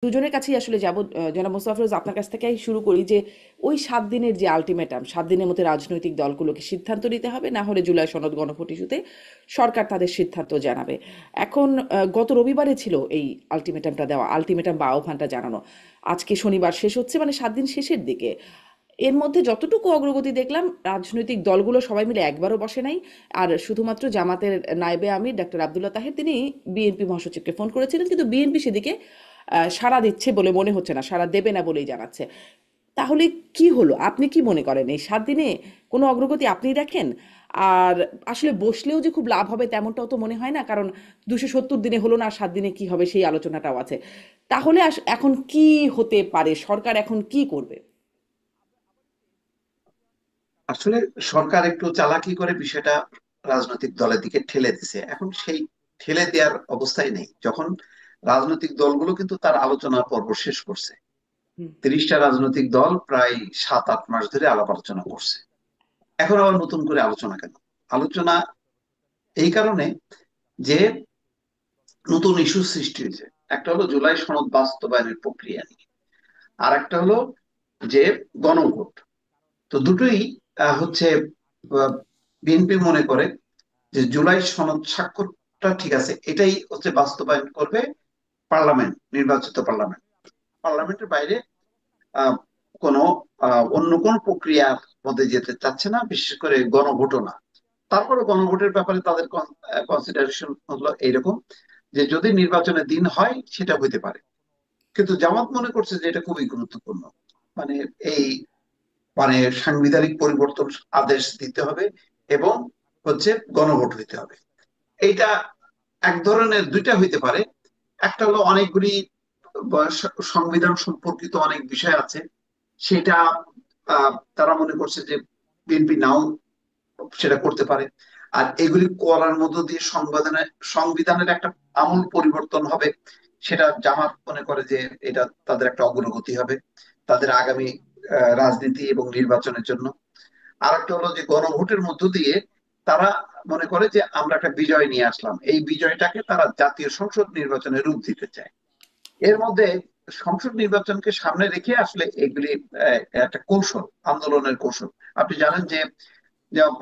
দুজনের কাছেই আসলে যাব। জনাব মোস্তাফিজ, আপনার কাছ থেকেই শুরু করি যে ওই 7 দিনের যে আলটিমেটাম, 7 দিনের মধ্যে রাজনৈতিক দলগুলোকে সিদ্ধান্ত নিতে হবে, না হলে জুলাই সনদ গণভোট ইস্যুতে সরকার তাদের সিদ্ধান্ত জানাবে। এখন গত রবিবারে ছিল এই আলটিমেটামটা দেওয়া, আলটিমেটাম বা আহ্বানটা জানানো। আজকে শনিবার শেষ হচ্ছে, মানে 7 দিন শেষের দিকে। এর মধ্যে যতটুকু অগ্রগতি দেখলাম, রাজনৈতিক দলগুলো সবাই মিলে একবারও বসে নাই। আর শুধুমাত্র জামাতের নায়েবে আমির ডাক্তার আবদুল্লাহ তাহের তিনি বিএনপি মহাসচিবকে ফোন করেছিলেন, কিন্তু বিএনপি সেদিকে সাড়া দিচ্ছে বলে মনে হচ্ছে না, সাড়া দেবে না বলেই জানাচ্ছে। তাহলে কি হলো, আপনি কি মনে করেন এই 7 দিনে কোনো অগ্রগতি আপনি দেখেন? আর আসলে বসলেও যে খুব লাভ হবে তেমনটাও তো মনে হয় না, কারণ 270 দিনে হলো না, 7 দিনে কি হবে সেই আলোচনাটাও আছে। তাহলে এখন কি হতে পারে, সরকার এখন কি করবে? আসলে সরকার একটু চালাকি করে বিষয়টা রাজনৈতিক দলের দিকে ঠেলে দিছে। এখন সেই ঠেলে দেওয়ার অবস্থায় নেই, যখন রাজনৈতিক দলগুলো কিন্তু তার আলোচনা পর্ব শেষ করছে। হুম। 30টা রাজনৈতিক দল প্রায় 7-8 মাস ধরে আলাপ আলোচনা করছে। এখন আবার নতুন করে আলোচনা কেন? আলোচনা এই কারণে যে নতুন ইস্যু সৃষ্টি হয়েছে। একটা হলো জুলাই সনদ বাস্তবায়নের প্রক্রিয়া নিয়ে, আর একটা হলো যে গণভোট। তো দুটোই হচ্ছে বিএনপি মনে করে যে জুলাই সনদ স্বাক্ষরটা ঠিক আছে, এটাই হচ্ছে বাস্তবায়ন করবে পার্লামেন্ট, নির্বাচিত পার্লামেন্ট। পার্লামেন্টের বাইরে আহ, কোনো অন্য কোন প্রক্রিয়ার মধ্যে যেতে চাচ্ছে না, বিশেষ করে গণভোটও না। তারপরে গণভোটের ব্যাপারে তাদের কনসিডারেশন হলো এইরকম যে যদি নির্বাচনের দিন হয় সেটা হইতে পারে। কিন্তু জামাত মনে করছে যে এটা খুবই গুরুত্বপূর্ণ। মানে এই মানে সাংবিধানিক পরিবর্তন আদেশ দিতে হবে এবং হচ্ছে গণভোট হইতে হবে। এইটা এক ধরনের দুইটা হইতে পারে। একটা হলো অনেকগুলি সংবিধান সম্পর্কিত অনেক বিষয় আছে, সেটা তারা মনে করছে যে বিএনপি নাও সেটা করতে পারে। আর এগুলি করার মধ্য দিয়ে সংবিধানের একটা আমূল পরিবর্তন হবে, সেটা জামাত মনে করে যে এটা তাদের একটা অগ্রগতি হবে তাদের আগামী রাজনীতি এবং নির্বাচনের জন্য। আর একটা হলো যে গণভোটের মধ্য দিয়ে তারা মনে করে যে আমরা একটা বিজয় নিয়ে আসলাম, এই বিজয়টাকে তারা জাতীয় সংসদ নির্বাচনে রূপ দিতে চায়। এর মধ্যে সংসদ নির্বাচনকে সামনে রেখে আসলে এগুলি একটা কৌশল, আন্দোলনের কৌশল। আপনি জানেন যে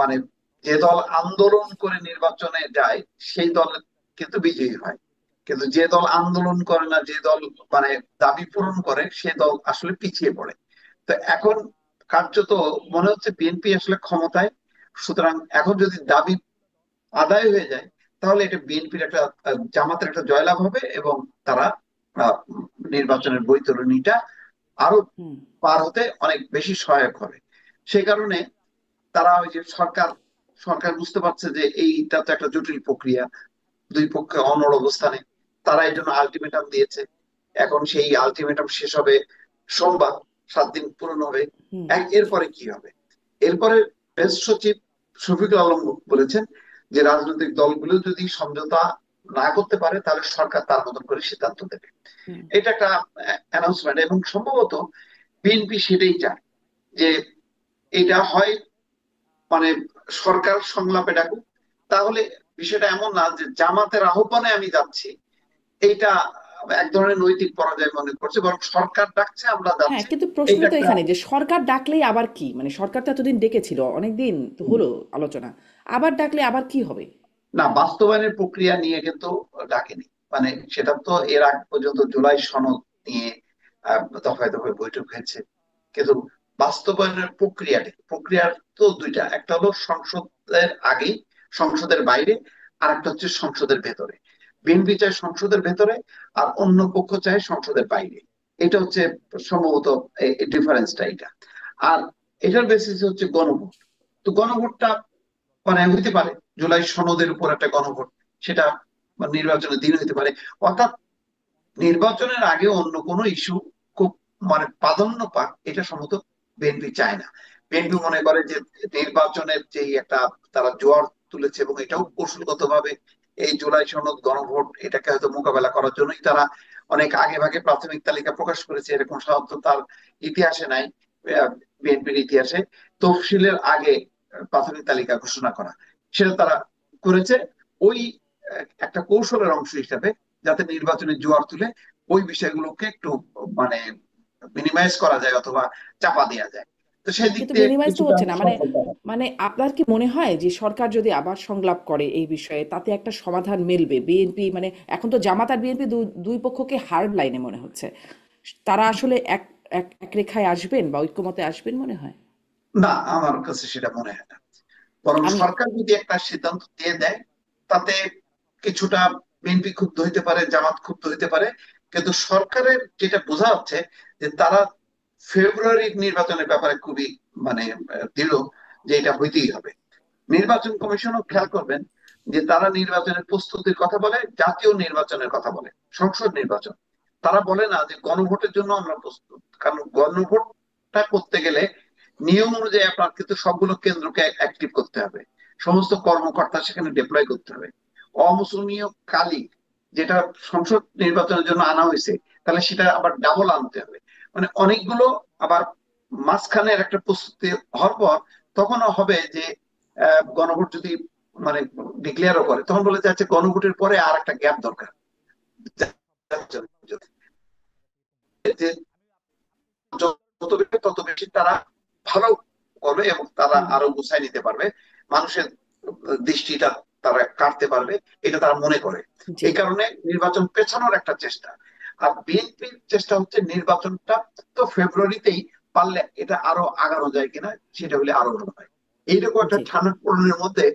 মানে যে দল আন্দোলন করে নির্বাচনে যায় সেই দল কিন্তু বিজয়ী হয়, কিন্তু যে দল আন্দোলন করে না, যে দল মানে দাবি পূরণ করে, সে দল আসলে পিছিয়ে পড়ে। তো এখন কার্যত মনে হচ্ছে বিএনপি আসলে ক্ষমতায়, সুতরাং এখন যদি দাবি আদায় হয়ে যায় তাহলে এটা বিএনপির একটা জামাতের একটা জয়লাভ হবে এবং তারা আহ, নির্বাচনের বৈতরণীটা আরো হুম। পার হতে অনেক বেশি সহায়ক হবে। সেই কারণে তারা ওই যে সরকার সরকার বুঝতে পারছে যে এইটা তো একটা জটিল প্রক্রিয়া, দুই পক্ষে অনড় অবস্থানে, তারা এই জন্য আলটিমেটাম দিয়েছে। এখন সেই আলটিমেটাম শেষ হবে সোমবার, 7 দিন পূরণ হবে। হুম। এরপরে কি হবে? এরপরে প্রেস সচিব শফিকুল আলম বলেছেন যে রাজনৈতিক দলগুলো যদি সমঝোতা না করতে পারে তাহলে সরকার তার মতন করে সিদ্ধান্ত দেবে। হুম। এটা একটা অ্যানাউন্সমেন্ট, এবং সম্ভবত বিএনপি সেটাই চায় যে এটা হয় মানে সরকার সংলাপে ডাকুক। তাহলে বিষয়টা এমন না যে জামাতের আহ্বানে আমি যাচ্ছি, এইটা এক ধরনের নৈতিক পরাজয় মনে করছে, বরং সরকার ডাকছে আমরা হ্যাঁ, যাচ্ছি। কিন্তু প্রশ্ন এইটা তো একটা এখানে যে সরকার ডাকলেই আবার কি, মানে সরকার তো এতদিন ডেকেছিল, অনেক দিন তো হলো আলোচনা, আবার ডাকলে আবার কি হবে? না, বাস্তবায়নের প্রক্রিয়া নিয়ে কিন্তু ডাকেনি। মানে সেটা তো এর আগ পর্যন্ত জুলাই সনদ নিয়ে দফায় দফায় বৈঠক হয়েছে, কিন্তু বাস্তবায়নের প্রক্রিয়ার তো দুইটা, একটা হলো সংসদের আগে, সংসদের বাইরে, আর একটা হচ্ছে সংসদের ভেতরে। বিএনপি চায় সংসদের ভেতরে, আর অন্য পক্ষ চায় সংসদের বাইরে। এটা হচ্ছে সম্ভবত ডিফারেন্সটা এটা। আর এটার বেসিস হচ্ছে গণভোট। তো গণভোটটা মানে হইতে পারে জুলাই সনদের উপর একটা গণভোট, সেটা নির্বাচনের দিন হইতে পারে। অর্থাৎ নির্বাচনের আগে অন্য কোনো ইস্যু খুব মানে প্রাধান্য পাক, এটা সম্ভবত বিএনপি চায় না। বিএনপি মনে করে যে নির্বাচনের যে একটা তারা জোয়ার তুলেছে, এবং এটাও কৌশলগত ভাবে এই জুলাই সনদ গণভোট এটাকে হয়তো মোকাবেলা করার জন্যই তারা অনেক আগে ভাগে প্রাথমিক তালিকা প্রকাশ করেছে। এরকম সাধারণত তার ইতিহাসে নাই, বিএনপির ইতিহাসে তফসিলের আগে প্রাথমিক তালিকা ঘোষণা করা, সেটা তারা করেছে ওই একটা কৌশলের অংশ হিসাবে, যাতে নির্বাচনের জোয়ার তুলে ওই বিষয়গুলোকে একটু মানে মিনিমাইজ করা যায় অথবা চাপা দেওয়া যায়। তো সেই দিক কিন্তু দিয়ে মিনিমাইজ তো কিছুটা হচ্ছে না, মানে সফলতা হবে। মানে আপনার কি মনে হয় যে সরকার যদি আবার সংলাপ করে এই বিষয়ে তাতে একটা সমাধান মিলবে? বিএনপি মানে এখন তো জামাত আর বিএনপি দুই পক্ষকে হার্ড লাইনে মনে হচ্ছে, তারা আসলে এক এক এক রেখায় আসবেন বা ঐক্যমতে আসবেন মনে হয়? না, আমার কাছে সেটা মনে হয় না। বরং আমি সরকার যদি একটা সিদ্ধান্ত দিয়ে দেয়, তাতে কিছুটা বিএনপি ক্ষুব্ধ হইতে পারে, জামাত ক্ষুব্ধ হইতে পারে, কিন্তু সরকারের যেটা বোঝা যাচ্ছে যে তারা ফেব্রুয়ারির নির্বাচনের ব্যাপারে খুবই মানে দৃঢ় যে এটা হইতেই হবে। নির্বাচন কমিশনও খেয়াল করবেন যে তারা নির্বাচনের প্রস্তুতির কথা বলে, জাতীয় নির্বাচনের কথা বলে, সংসদ নির্বাচন। তারা বলে না যে গণভোটের জন্য আমরা প্রস্তুত, কারণ গণভোটটা করতে গেলে নিয়ম অনুযায়ী আপনার কিন্তু সবগুলো কেন্দ্রকে অ্যাক্টিভ করতে হবে, সমস্ত কর্মকর্তা সেখানে ডিপ্লয় করতে হবে। অমুসলমীয় কালি যেটা সংসদ নির্বাচনের জন্য আনা হয়েছে, তাহলে সেটা আবার ডাবল আনতে হবে। মানে অনেকগুলো আবার মাঝখানের একটা প্রস্তুতি হওয়ার পর তখনও হবে যে গণভোট যদি মানে ডিক্লেয়ারও করে, তখন বলে যাচ্ছে গণভোটের পরে আর একটা গ্যাপ দরকার, যে যত বেশি তত বেশি তারা ভালো করবে এবং তারা হুম, আরো গুছাই নিতে পারবে, মানুষের দৃষ্টিটা তারা কাটতে পারবে, এটা তারা মনে করে। জি। এই কারণে নির্বাচন পেছানোর একটা চেষ্টা। আর বিএনপির চেষ্টা হচ্ছে নির্বাচনটা তো ফেব্রুয়ারিতেই, পারলে এটা আরো আগানো যায় কিনা, সেটা হলে আরো ভালো হয়। এইরকম একটা জি, টানাপোড়েনের মধ্যে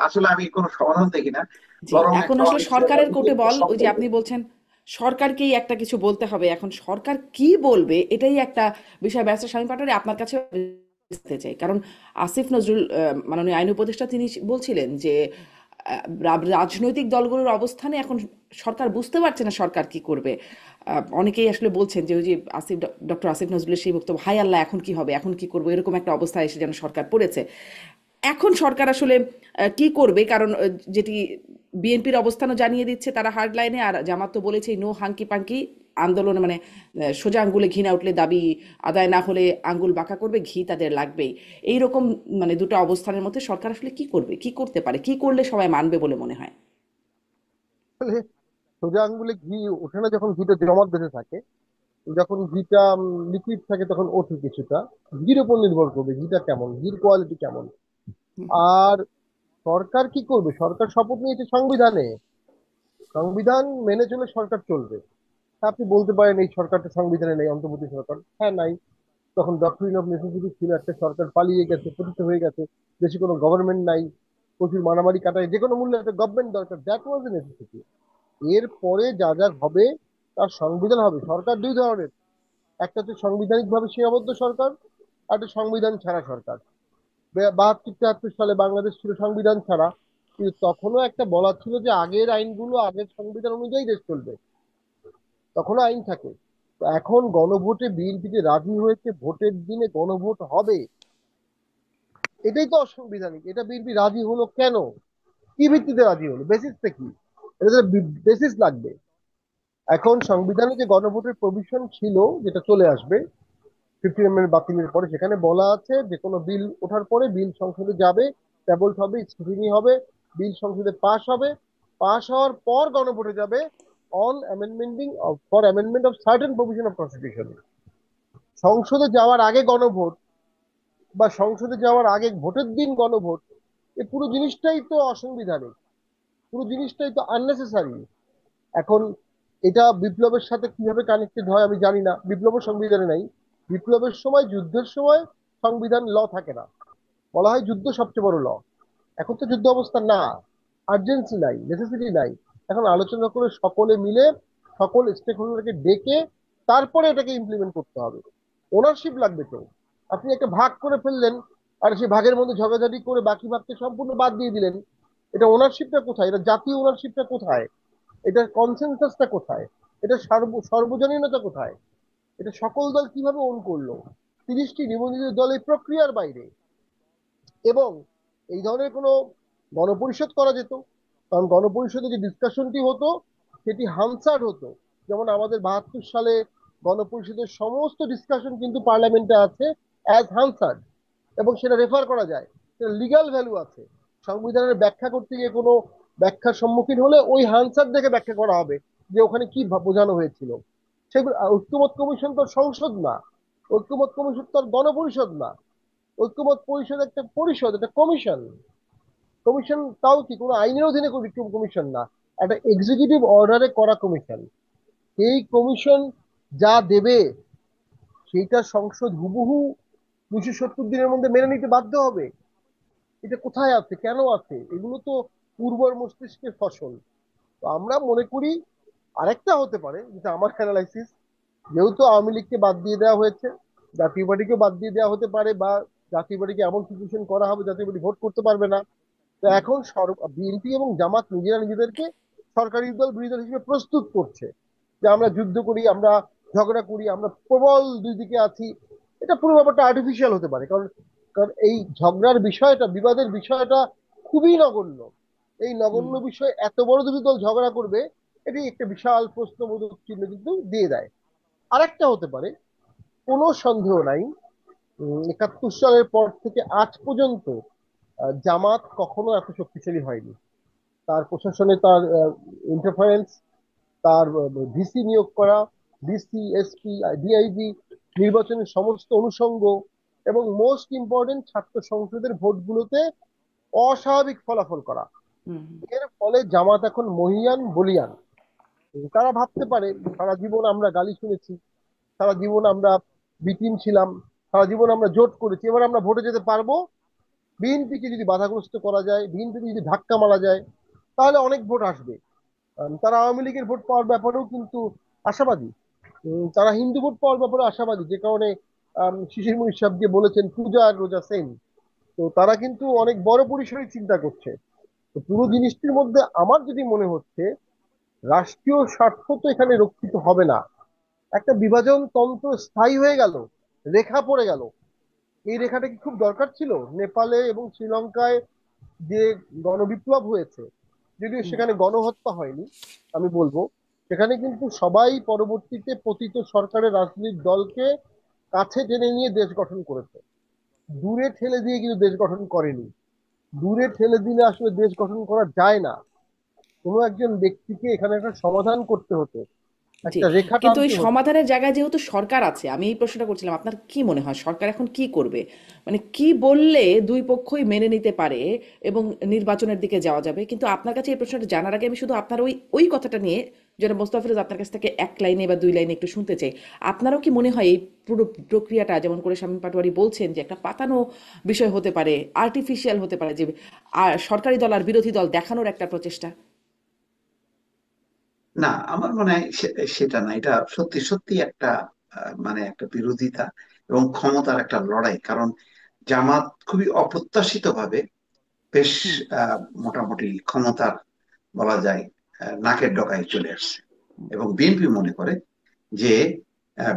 আসলে আমি কোনো সমাধান দেখি না, জি। বরং এখন একটা আসলে অনিশ্চয়তা সরকারের কোর্টে থেকে বল, ওই যে সফল আপনি হবে। বলছেন সরকারকেই একটা কিছু বলতে হবে। এখন সরকার কি বলবে এটাই একটা বিষয়। ব্যারিস্টার শামীম পাটোয়ারি, আপনার কাছে জানতে চাই, কারণ আসিফ নজরুল মাননীয় আইন উপদেষ্টা তিনি বলছিলেন যে রাজনৈতিক দলগুলোর অবস্থানে এখন সরকার বুঝতে পারছে না সরকার কি করবে। অনেকেই আসলে বলছেন যে ওই যে ডক্টর আসিফ নজরুলের সেই বক্তব্য, হাই আল্লাহ এখন কি হবে, এখন কি করবো, এরকম একটা অবস্থায় এসে যেন সরকার পড়েছে। এখন সরকার আসলে কি করবে? কারণ যেটি বিএনপির অবস্থানও জানিয়ে দিচ্ছে তারা হার্ড লাইনে, আর জামাত তো বলেছে নো হাঙ্কি পাঙ্কি আন্দোলন, মানে সোজা আঙ্গুলে ঘি না উঠলে দাবি আদায় না হলে আঙ্গুল বাঁকা করবে, ঘি তাদের লাগবেই। এইরকম মানে দুটো অবস্থানের মধ্যে সরকার আসলে কি করবে, কি করতে পারে, কি করলে সবাই মানবে বলে মনে হয়? আসলে সোজা আঙ্গুলে ঘি ওঠে না যখন ঘিটা জমাট বেঁধে থাকে। যখন ঘিটা লিকুইড থাকে তখন ওঠে কিছুটা। ঘির উপর নির্ভর করবে ঘিটা কেমন, ঘির কোয়ালিটি কেমন। হুম, আর সরকার কি করবে? সরকার শপথ নিয়েছে সংবিধানে, সংবিধান মেনে চলে সরকার চলবে। আপনি বলতে পারেন এই সরকারটা সংবিধানে নেই, অন্তর্বর্তী সরকার, হ্যাঁ নাই। তখন ডক্টরিন অফ নেসেসিটি ছিল, একটা সরকার পালিয়ে গেছে, পতিত হয়ে গেছে, দেশে কোনো গভর্নমেন্ট নাই, প্রচুর মারামারি কাটায়, যে কোনো মূল্যে একটা গভর্নমেন্ট দরকার, দ্যাট ওয়াজ এ নেসেসিটি। এরপরে যা যা হবে তার সংবিধান হবে। সরকার দুই ধরনের, একটা হচ্ছে সাংবিধানিক ভাবে সীমাবদ্ধ সরকার, আর একটা সংবিধান ছাড়া সরকার। 72-73 সালে বাংলাদেশ ছিল সংবিধান ছাড়া, কিন্তু তখনও একটা বলা ছিল যে আগের আইনগুলো আগের সংবিধান অনুযায়ী দেশ চলবে, তখনও আইন থাকে। তো এখন গণভোটে বিএনপি যে রাজি হয়েছে ভোটের দিনে গণভোট হবে, এটাই তো অসাংবিধানিক। এটা বিএনপি রাজি হলো কেন? কি ভিত্তিতে রাজি হলো? বেসিসটা কি? এটা বেসিস লাগবে। এখন সংবিধানে যে গণভোটের প্রভিশন ছিল, যেটা চলে আসবে 15 amendment বাতিলের পরে, সেখানে বলা আছে যে কোনো বিল ওঠার পরে বিল সংসদে যাবে, ট্যাবলড হবে, স্ক্রুটিনি হবে, বিল সংসদে পাস হবে, পাস হওয়ার পর গণভোটে যাবে on amendmenting for amendment of certain provision of constitution. সংসদে যাওয়ার আগে গণভোট বা সংসদে যাওয়ার আগে ভোটের দিন গণভোট, এই পুরো জিনিসটাই তো অসাংবিধানিক, পুরো জিনিসটাই তো আননেসেসারি। এখন এটা বিপ্লবের সাথে কিভাবে কানেক্টেড হয় আমি জানি না, বিপ্লব সংবিধানে নাই। বিপ্লবের সময়, যুদ্ধের সময় সংবিধান ল থাকে না, বলা হয় যুদ্ধ সবচেয়ে বড় ল। এখন তো যুদ্ধ অবস্থা না, আর্জেন্সি নাই, নেসেসিটি নাই। এখন আলোচনা করে সকলে মিলে সকল স্টেক হোল্ডারকে ডেকে তারপরে এটাকে ইমপ্লিমেন্ট করতে হবে। ওনারশিপ লাগবে তো। আপনি একটা ভাগ করে ফেললেন, আর সেই ভাগের মধ্যে ঝগড়াঝাটি করে বাকি ভাগকে সম্পূর্ণ বাদ দিয়ে দিলেন। এটা ওনারশিপটা কোথায়? এটা জাতীয় ওনারশিপটা কোথায়? এটার কনসেনসাসটা কোথায়? এটা সর্বজনীনতা কোথায়? এটা সকল দল কিভাবে ওন করলো? 30টি নিবন্ধিত দল এই প্রক্রিয়ার বাইরে। এবং এই ধরনের কোনো গণপরিষদ করা যেত, কারণ গণপরিষদে যে ডিসকাশনটি হতো সেটি হানসার্ড হতো। যেমন আমাদের 72 সালে গণপরিষদের সমস্ত ডিসকাশন কিন্তু পার্লামেন্টে আছে অ্যাজ হানসার্ড, এবং সেটা রেফার করা যায়, সেটা লিগ্যাল ভ্যালু আছে। সংবিধানের ব্যাখ্যা করতে গিয়ে কোনো ব্যাখ্যার সম্মুখীন হলে ওই হানসার দেখে ব্যাখ্যা করা হবে যে ওখানে কি বোঝানো হয়েছিল। সেগুলো ঐক্যমত কমিশন তো সংসদ না, ঐক্যমত কমিশন তো আর গণপরিষদ না, ঐক্যমত পরিষদ একটা পরিষদ, একটা কমিশন। কমিশন তাও কি কোনো আইনের অধীনে কমিশন না, একটা এক্সিকিউটিভ অর্ডারে করা কমিশন। এই কমিশন যা দেবে সেইটা সংসদ হুবহু 270 দিনের মধ্যে মেনে নিতে বাধ্য হবে। এটা কোথায় আছে, কেন আছে? এগুলো তো উর্বর মস্তিষ্কের ফসল। তো আমরা মনে করি আরেকটা হতে পারে, যেটা আমার অ্যানালাইসিস, যেহেতু আওয়ামী লীগকে বাদ দিয়ে দেওয়া হয়েছে, জাতীয় পার্টিকেও বাদ দিয়ে দেওয়া হতে পারে, বা জাতীয় পার্টিকে এমন সিচুয়েশন করা হবে জাতীয় পার্টি ভোট করতে পারবে না। তো এখন বিএনপি এবং জামাত নিজেরা নিজেদেরকে সরকারি দল বিরোধী দল হিসেবে প্রস্তুত করছে, যে আমরা যুদ্ধ করি, আমরা ঝগড়া করি, আমরা প্রবল দুই দিকে আছি। এটা পুরো ব্যাপারটা আর্টিফিশিয়াল হতে পারে, কারণ কারণ এই ঝগড়ার বিষয়টা, বিবাদের বিষয়টা খুবই নগণ্য। এই হুম। নগণ্য বিষয়ে এত বড় দুটি দল ঝগড়া করবে, এটি একটা বিশাল প্রশ্নবোধক চিহ্ন কিন্তু দিয়ে দেয়। আরেকটা হতে পারে, কোনো সন্দেহ নাই, 71 সালের পর থেকে আজ পর্যন্ত জামাত কখনো এত শক্তিশালী হয়নি। তার প্রশাসনে তার ইন্টারফারেন্স, তার ভিসি নিয়োগ করা, ডিসি, এসপি, ডিআইজি, নির্বাচনের সমস্ত অনুষঙ্গ, এবং মোস্ট ইম্পর্টেন্ট ছাত্র সংসদের ভোটগুলোতে অস্বাভাবিক ফলাফল করা। হুম। এর ফলে জামাত এখন মহিয়ান বলিয়ান। তারা ভাবতে পারে সারা জীবন আমরা গালি শুনেছি, সারা জীবন আমরা বিটিম ছিলাম, সারা জীবন আমরা জোট করেছি, এবার আমরা ভোটে যেতে পারবো। বিএনপিকে যদি বাধাগ্রস্ত করা যায়, বিএনপিকে যদি ধাক্কা মারা যায়, তাহলে অনেক ভোট আসবে। তারা আওয়ামী লীগের ভোট পাওয়ার ব্যাপারেও কিন্তু আশাবাদী। তারা হিন্দু ভোট পাওয়ার ব্যাপারে আশাবাদী, যে কারণে শিশির মনির সাহেব যে বলেছেন পূজা আর রোজা সেম। তো তারা কিন্তু অনেক বড় পরিসরে চিন্তা করছে। তো পুরো জিনিসটির মধ্যে আমার যদি মনে হচ্ছে, রাষ্ট্রীয় স্বার্থ তো এখানে রক্ষিত হবে না। একটা বিভাজন তন্ত্র স্থায়ী হয়ে গেল, রেখা পড়ে গেল। এই রেখাটা কি খুব দরকার ছিল? নেপালে এবং শ্রীলঙ্কায় যে গণবিপ্লব হয়েছে, যদিও হুম। সেখানে গণহত্যা হয়নি, আমি বলবো সেখানে কিন্তু সবাই পরবর্তীতে পতিত সরকারের রাজনৈতিক দলকে কাছে টেনে নিয়ে দেশ গঠন করেছে, দূরে ঠেলে দিয়ে কিন্তু দেশ গঠন করেনি। দূরে ঠেলে দিলে আসলে দেশ গঠন করা যায় না। কোনো একজন ব্যক্তিকে এখানে একটা সমাধান করতে হতো, জি। একটা রেখা কিন্তু এই টানতে হতো। সমাধানের জায়গায় যেহেতু সরকার আছে, আমি এই প্রশ্নটা করছিলাম, আপনার কি মনে হয় সরকার এখন কি করবে? মানে কি বললে দুই পক্ষই মেনে নিতে পারে এবং নির্বাচনের দিকে যাওয়া যাবে? কিন্তু আপনার কাছে এই প্রশ্নটা জানার আগে আমি শুধু আপনার ওই ওই কথাটা নিয়ে, যেটা মোস্তাফিজ আপনার কাছ থেকে এক লাইনে বা দুই লাইনে একটু শুনতে চাই। আপনারও কি মনে হয় এই পুরো প্রক্রিয়াটা, যেমন করে শামীম পাটোয়ারি বলছেন, যে একটা পাতানো বিষয় হতে পারে, আর্টিফিশিয়াল হতে পারে, যে সরকারি দল আর বিরোধী দল দেখানোর একটা প্রচেষ্টা? না, আমার মনে হয় সেটা না। এটা সত্যি সত্যি একটা মানে একটা বিরোধিতা এবং ক্ষমতার একটা লড়াই। কারণ জামাত খুবই অপ্রত্যাশিত ভাবে বেশ হুম। মোটামুটি ক্ষমতার বলা যায় নাকের ডগায় চলে আসছে। এবং বিএনপি মনে করে যে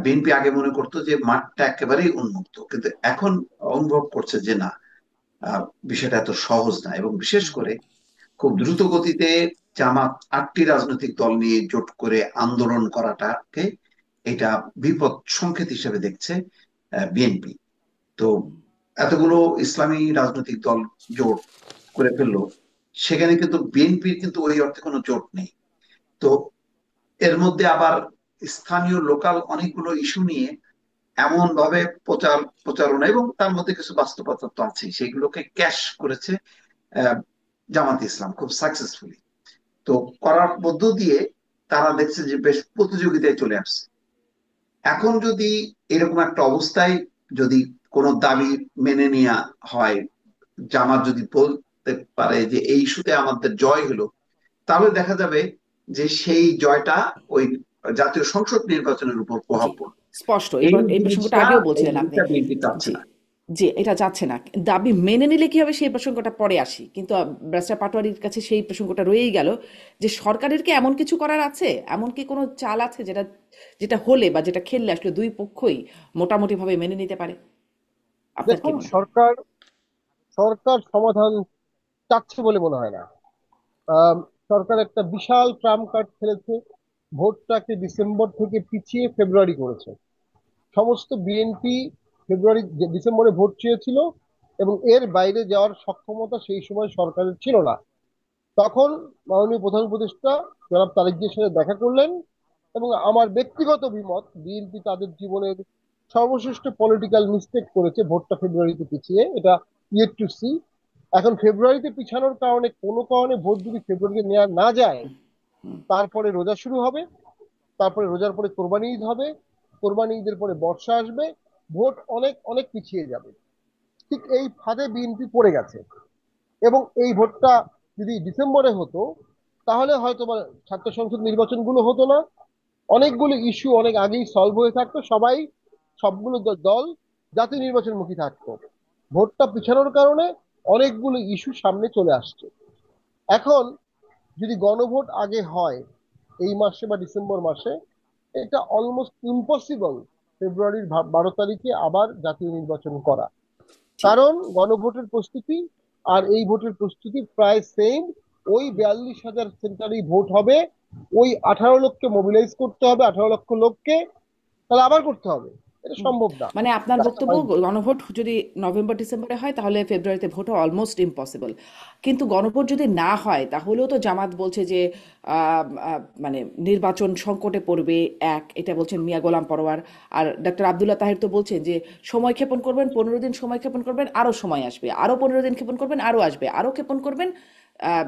বিএনপি আগে মনে করতো যে মাঠটা একেবারেই উন্মুক্ত, কিন্তু এখন অনুভব করছে যে না, আহ, বিষয়টা এত সহজ না। এবং বিশেষ হুম। করে খুব দ্রুত গতিতে জামাত 8টি রাজনৈতিক দল নিয়ে জোট করে আন্দোলন করাটাকে এটা বিপদ সংকেত হিসেবে দেখছে বিএনপি। তো এতগুলো ইসলামী রাজনৈতিক দল জোট করে ফেললো, সেখানে কিন্তু বিএনপির কিন্তু ওই অর্থে কোনো জোট নেই। তো এর মধ্যে আবার স্থানীয় লোকাল অনেকগুলো ইস্যু নিয়ে এমন ভাবে প্রচারণা, এবং তার মধ্যে কিছু বাস্তবতা তো আছে, সেগুলোকে ক্যাশ করেছে আহ, জামাত ইসলাম খুব সাকসেসফুলি। তো করার মধ্য দিয়ে তারা দেখছে যে বেশ প্রতিযোগিতায় চলে আসছে। এখন যদি এরকম একটা অবস্থায় যদি কোনো দাবি মেনে নেওয়া হয়, জামাত যদি বলতে পারে যে এই ইস্যুতে আমাদের জয় হলো, তাহলে দেখা যাবে যে সেই জয়টা ওই জাতীয় সংসদ নির্বাচনের উপর জি, প্রভাব পড়বে। স্পষ্ট। এই এই প্রসঙ্গটা জিনিসটা আগেও এই বলছিলেন আপনি। জিনিসটা বিএনপি চাচ্ছে জি, না। জি, এটা যাচ্ছে না। দাবি মেনে নিলে কি হবে সেই প্রসঙ্গটা পরে আসি। কিন্তু ব্যারিস্টার পাটোয়ারির কাছে সেই প্রসঙ্গটা রয়েই গেল, যে সরকারের কি এমন কিছু করার আছে? এমন কি কোনো চাল আছে যেটা যেটা হলে বা যেটা খেললে আসলে দুই পক্ষই মোটামুটিভাবে মেনে নিতে পারে? আপনার কি দেখুন, মনে হয়? সরকার সরকার সমাধান চাচ্ছে বলে মনে হয় না। আম, সরকার একটা বিশাল ট্রাম্প কার্ড খেলেছে, ভোটটাকে ডিসেম্বর থেকে পিছিয়ে ফেব্রুয়ারি করেছে। সমস্ত বিএনপি ডিসেম্বরে ভোট চেয়েছিল, এবং এর বাইরে যাওয়ার সক্ষমতা সেই সময় সরকারের ছিল না। তখন মাননীয় প্রধান উপদেষ্টা জনাব তারেক জিয়ার সাথে দেখা করলেন, এবং আমার ব্যক্তিগত অভিমত, বিএনপি তাদের জীবনের সর্বশ্রেষ্ঠ পলিটিক্যাল মিস্টেক করেছে ভোটটা ফেব্রুয়ারিতে পিছিয়ে। এটা ইয়েট টু সি। এখন ফেব্রুয়ারিতে পিছানোর কারণে, কোনো কারণে ভোট যদি ফেব্রুয়ারিতে নেওয়া না যায়, তারপরে রোজা শুরু হবে, তারপরে রোজার পরে কোরবানি ঈদ হবে, কোরবানি ঈদের পরে বর্ষা আসবে, ভোট অনেক অনেক পিছিয়ে যাবে। ঠিক এই ফাঁদে বিএনপি পড়ে গেছে। এবং এই ভোটটা যদি ডিসেম্বরে হতো, তাহলে হয়তো বা ছাত্র সংসদ নির্বাচনগুলো হতো না, অনেকগুলো ইস্যু অনেক আগেই সলভ হয়ে থাকতো, সবাই, সবগুলো দল জাতীয় নির্বাচনমুখী থাকতো। ভোটটা পিছানোর কারণে অনেকগুলো ইস্যু সামনে চলে আসছে। এখন যদি গণভোট আগে হয় এই মাসে বা ডিসেম্বর মাসে, এটা অলমোস্ট ইম্পসিবল ফেব্রুয়ারির 12 তারিখে আবার জাতীয় নির্বাচন করা। ঠিক। কারণ গণভোটের প্রস্তুতি আর এই ভোটের প্রস্তুতি প্রায় সেম। ওই 42,000 সেন্টারেই ভোট হবে, ওই 18 লক্ষকে মোবিলাইজ করতে হবে, 18 লক্ষ লোককে, তাহলে আবার করতে হবে। এটা সম্ভব না। মানে আপনার বক্তব্য, গণভোট যদি নভেম্বর ডিসেম্বরে হয় তাহলে ফেব্রুয়ারিতে ভোটও অলমোস্ট ইম্পসিবল। কিন্তু গণভোট যদি না হয় তাহলেও তো জামাত বলছে যে মানে নির্বাচন সংকটে পড়বে, এটা বলছেন মিয়া গোলাম পরোয়ার। আর ডক্টর আবদুল্লাহ তাহির তো বলছেন যে সময় ক্ষেপণ করবেন, 15 দিন সময় ক্ষেপণ করবেন, আরও সময় আসবে, আরও 15 দিন ক্ষেপণ করবেন, আরও আসবে, আরও ক্ষেপণ করবেন, আহ,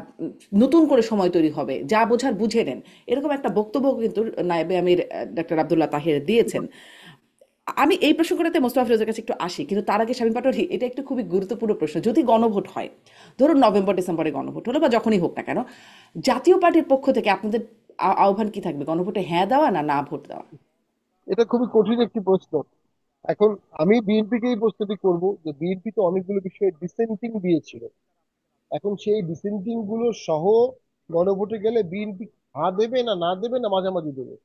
নতুন করে সময় তৈরি হবে, যা বোঝার বুঝে নেন। এরকম একটা বক্তব্য কিন্তু নায়েবে আমির ডক্টর আবদুল্লাহ তাহির দিয়েছেন। আমি এই প্রসঙ্গটাতে মোস্তফা ফিরোজের কাছে একটু আসি, কিন্তু তার আগে শামীম পাটোয়ারি, এটা একটু খুবই গুরুত্বপূর্ণ প্রশ্ন। যদি গণভোট হয়, ধরুন নভেম্বর ডিসেম্বরে গণভোট হলো বা যখনই হোক না কেন, জাতীয় পার্টির পক্ষ থেকে আপনাদের আহ্বান কি থাকবে? গণভোটে হ্যাঁ দেওয়া না না ভোট দেওয়া? এটা খুবই কঠিন একটি প্রশ্ন। এখন আমি বিএনপিকে এই প্রশ্নটি করব যে বিএনপি তো অনেকগুলো বিষয়ে ডিসেন্টিং দিয়েছিল। এখন সেই ডিসেন্টিং গুলো সহ গণভোটে গেলে বিএনপি হা দেবে না না দেবে না মাঝামাঝি দেবে?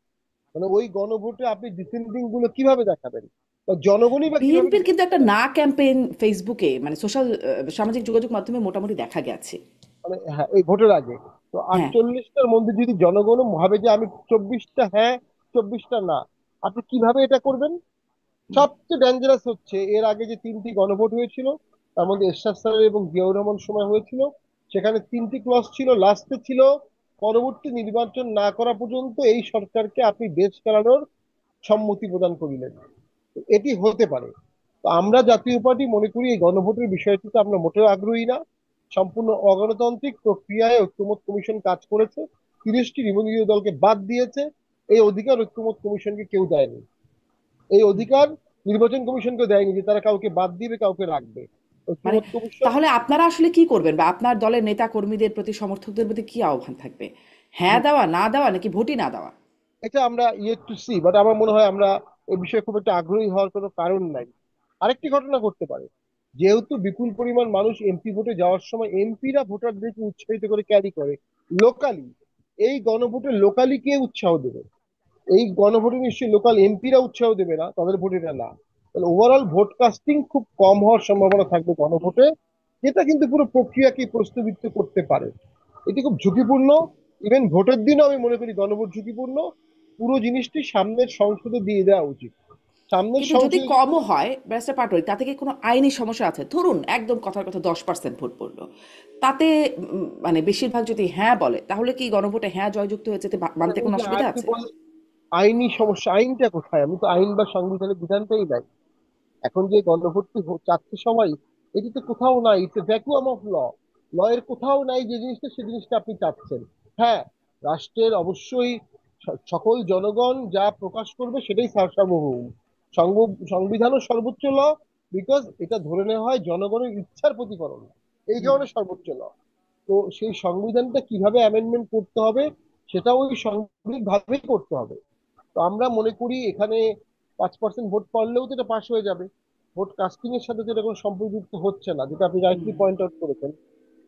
মানে ওই গণভোটে আপনি ডিসেন্টিং গুলো কিভাবে দেখাবেন, বা জনগণই বা কিভাবে বিএনপির কিন্তু decision একটা দেবে? না ক্যাম্পেইন ফেসবুকে, মানে সামাজিক যোগাযোগ মাধ্যমে মোটামুটি দেখা গেছে। মানে হ্যাঁ, এই ভোটের আগে তো হ্যাঁ। 48টার মধ্যে যদি জনগণ ভাবে যে আমি 24টা হ্যাঁ, 24টা না, আপনি কিভাবে এটা করবেন? সবচেয়ে ডেঞ্জারাস হচ্ছে এর আগে যে 3টি গণভোট হয়েছিল, তার মধ্যে এরশাদ স্যার এবং জিয়াউর রহমান সময় হয়েছিল, সেখানে 3টি ক্লজ ছিল, লাস্টে ছিল পরবর্তী নির্বাচন না করা পর্যন্ত এই সরকারকে আপনি দেশ চালানোর সম্মতি প্রদান করিলেন। তো এটি হতে পারে। তো আমরা জাতীয় পার্টি মনে করি এই গণভোটের বিষয়টিতে আমরা মোটেও আগ্রহী না। সম্পূর্ণ অগণতান্ত্রিক প্রক্রিয়ায় ঐক্যমত কমিশন কাজ করেছে, 30টি নিবন্ধিত দলকে বাদ দিয়েছে। এই অধিকার ঐক্যমত কমিশনকে কেউ দেয়নি। এই অধিকার নির্বাচন কমিশনকে দেয়নি যে তারা কাউকে বাদ দিবে, কাউকে রাখবে। মানে ঐক্যমত কমিশন, তাহলে আপনারা আসলে কি করবেন, বা আপনার দলের নেতা কর্মীদের প্রতি, সমর্থকদের প্রতি কি আহ্বান থাকবে? হ্যাঁ দেওয়া, না দেওয়া, নাকি ভোটই না দেওয়া? এটা আমরা ইয়েট টু সি, বাট আমার মনে হয় আমরা এই বিষয়ে খুব একটা আগ্রহী হওয়ার কোনো কারণ নাই। আরেকটি ঘটনা ঘটতে পারে, যেহেতু বিপুল পরিমাণ মানুষ এমপি ভোটে যাওয়ার সময় এমপিরা ভোটারদেরকে উৎসাহিত করে ক্যারি করে লোকালি, এই গণভোটে লোকালি কে উৎসাহ দেবে? এই গণভোটে নিশ্চয়ই লোকাল এমপিরা উৎসাহ দেবে না, তাদের ভোট এটা না। তাহলে ওভারঅল ভোট কাস্টিং খুব কম হওয়ার সম্ভাবনা থাকবে গণভোটে, যেটা কিন্তু পুরো প্রক্রিয়াকে প্রশ্নবিদ্ধ করতে পারে। এটি খুব ঝুঁকিপূর্ণ। ইভেন ভোটের দিনও আমি মনে করি গণভোট ঝুঁকিপূর্ণ। পুরো জিনিসটি সামনের সংসদে দিয়ে দেওয়া উচিত। সামনের কিন্তু যদি সংসদে যদি, কমও হয় ব্যারিস্টার পাটোয়ারি, তাতে কি কোনো আইনি সমস্যা আছে? ধরুন একদম কথার কথা 10% ভোট পড়লো, তাতে মানে বেশিরভাগ যদি হ্যাঁ বলে, তাহলে কি গণভোটে হ্যাঁ জয়যুক্ত হয়ে যেতে মানে মানতে ওই কোনো যে অসুবিধা আপনি আছে? বলেন আইনি সমস্যা, আইনটা কোথায়? আমি তো আইন বা সংবিধানের বিধানটাই নাই। এখন যে গণভর্তি চাচ্ছে সবাই, এটি তো কোথাও নাই। It's a vacuum of law. Law এর কোথাও নাই যে জিনিসটা, সে জিনিসটা আপনি চাচ্ছেন। হ্যাঁ, রাষ্ট্রের অবশ্যই সকল জনগণ যা প্রকাশ করবে সেটাই সার্বভৌম। সংবিধানও সর্বোচ্চ ল, বিকজ এটা ধরে নেওয়া হয় জনগণের ইচ্ছার প্রতিফলন, এই কারণে সর্বোচ্চ ল। তো সেই সংবিধানটা কিভাবে অ্যামেন্ডমেন্ট করতে হবে, সেটা ওই সাংবিধানিক ভাবেই করতে হবে। তো আমরা মনে করি এখানে 5% ভোট পড়লেও তো এটা পাশ হয়ে যাবে। ভোট কাস্টিং এর সাথে তো এটা কোনো সম্পর্কিত হচ্ছে না, যেটা আপনি রাইটলি পয়েন্ট আউট করেছেন।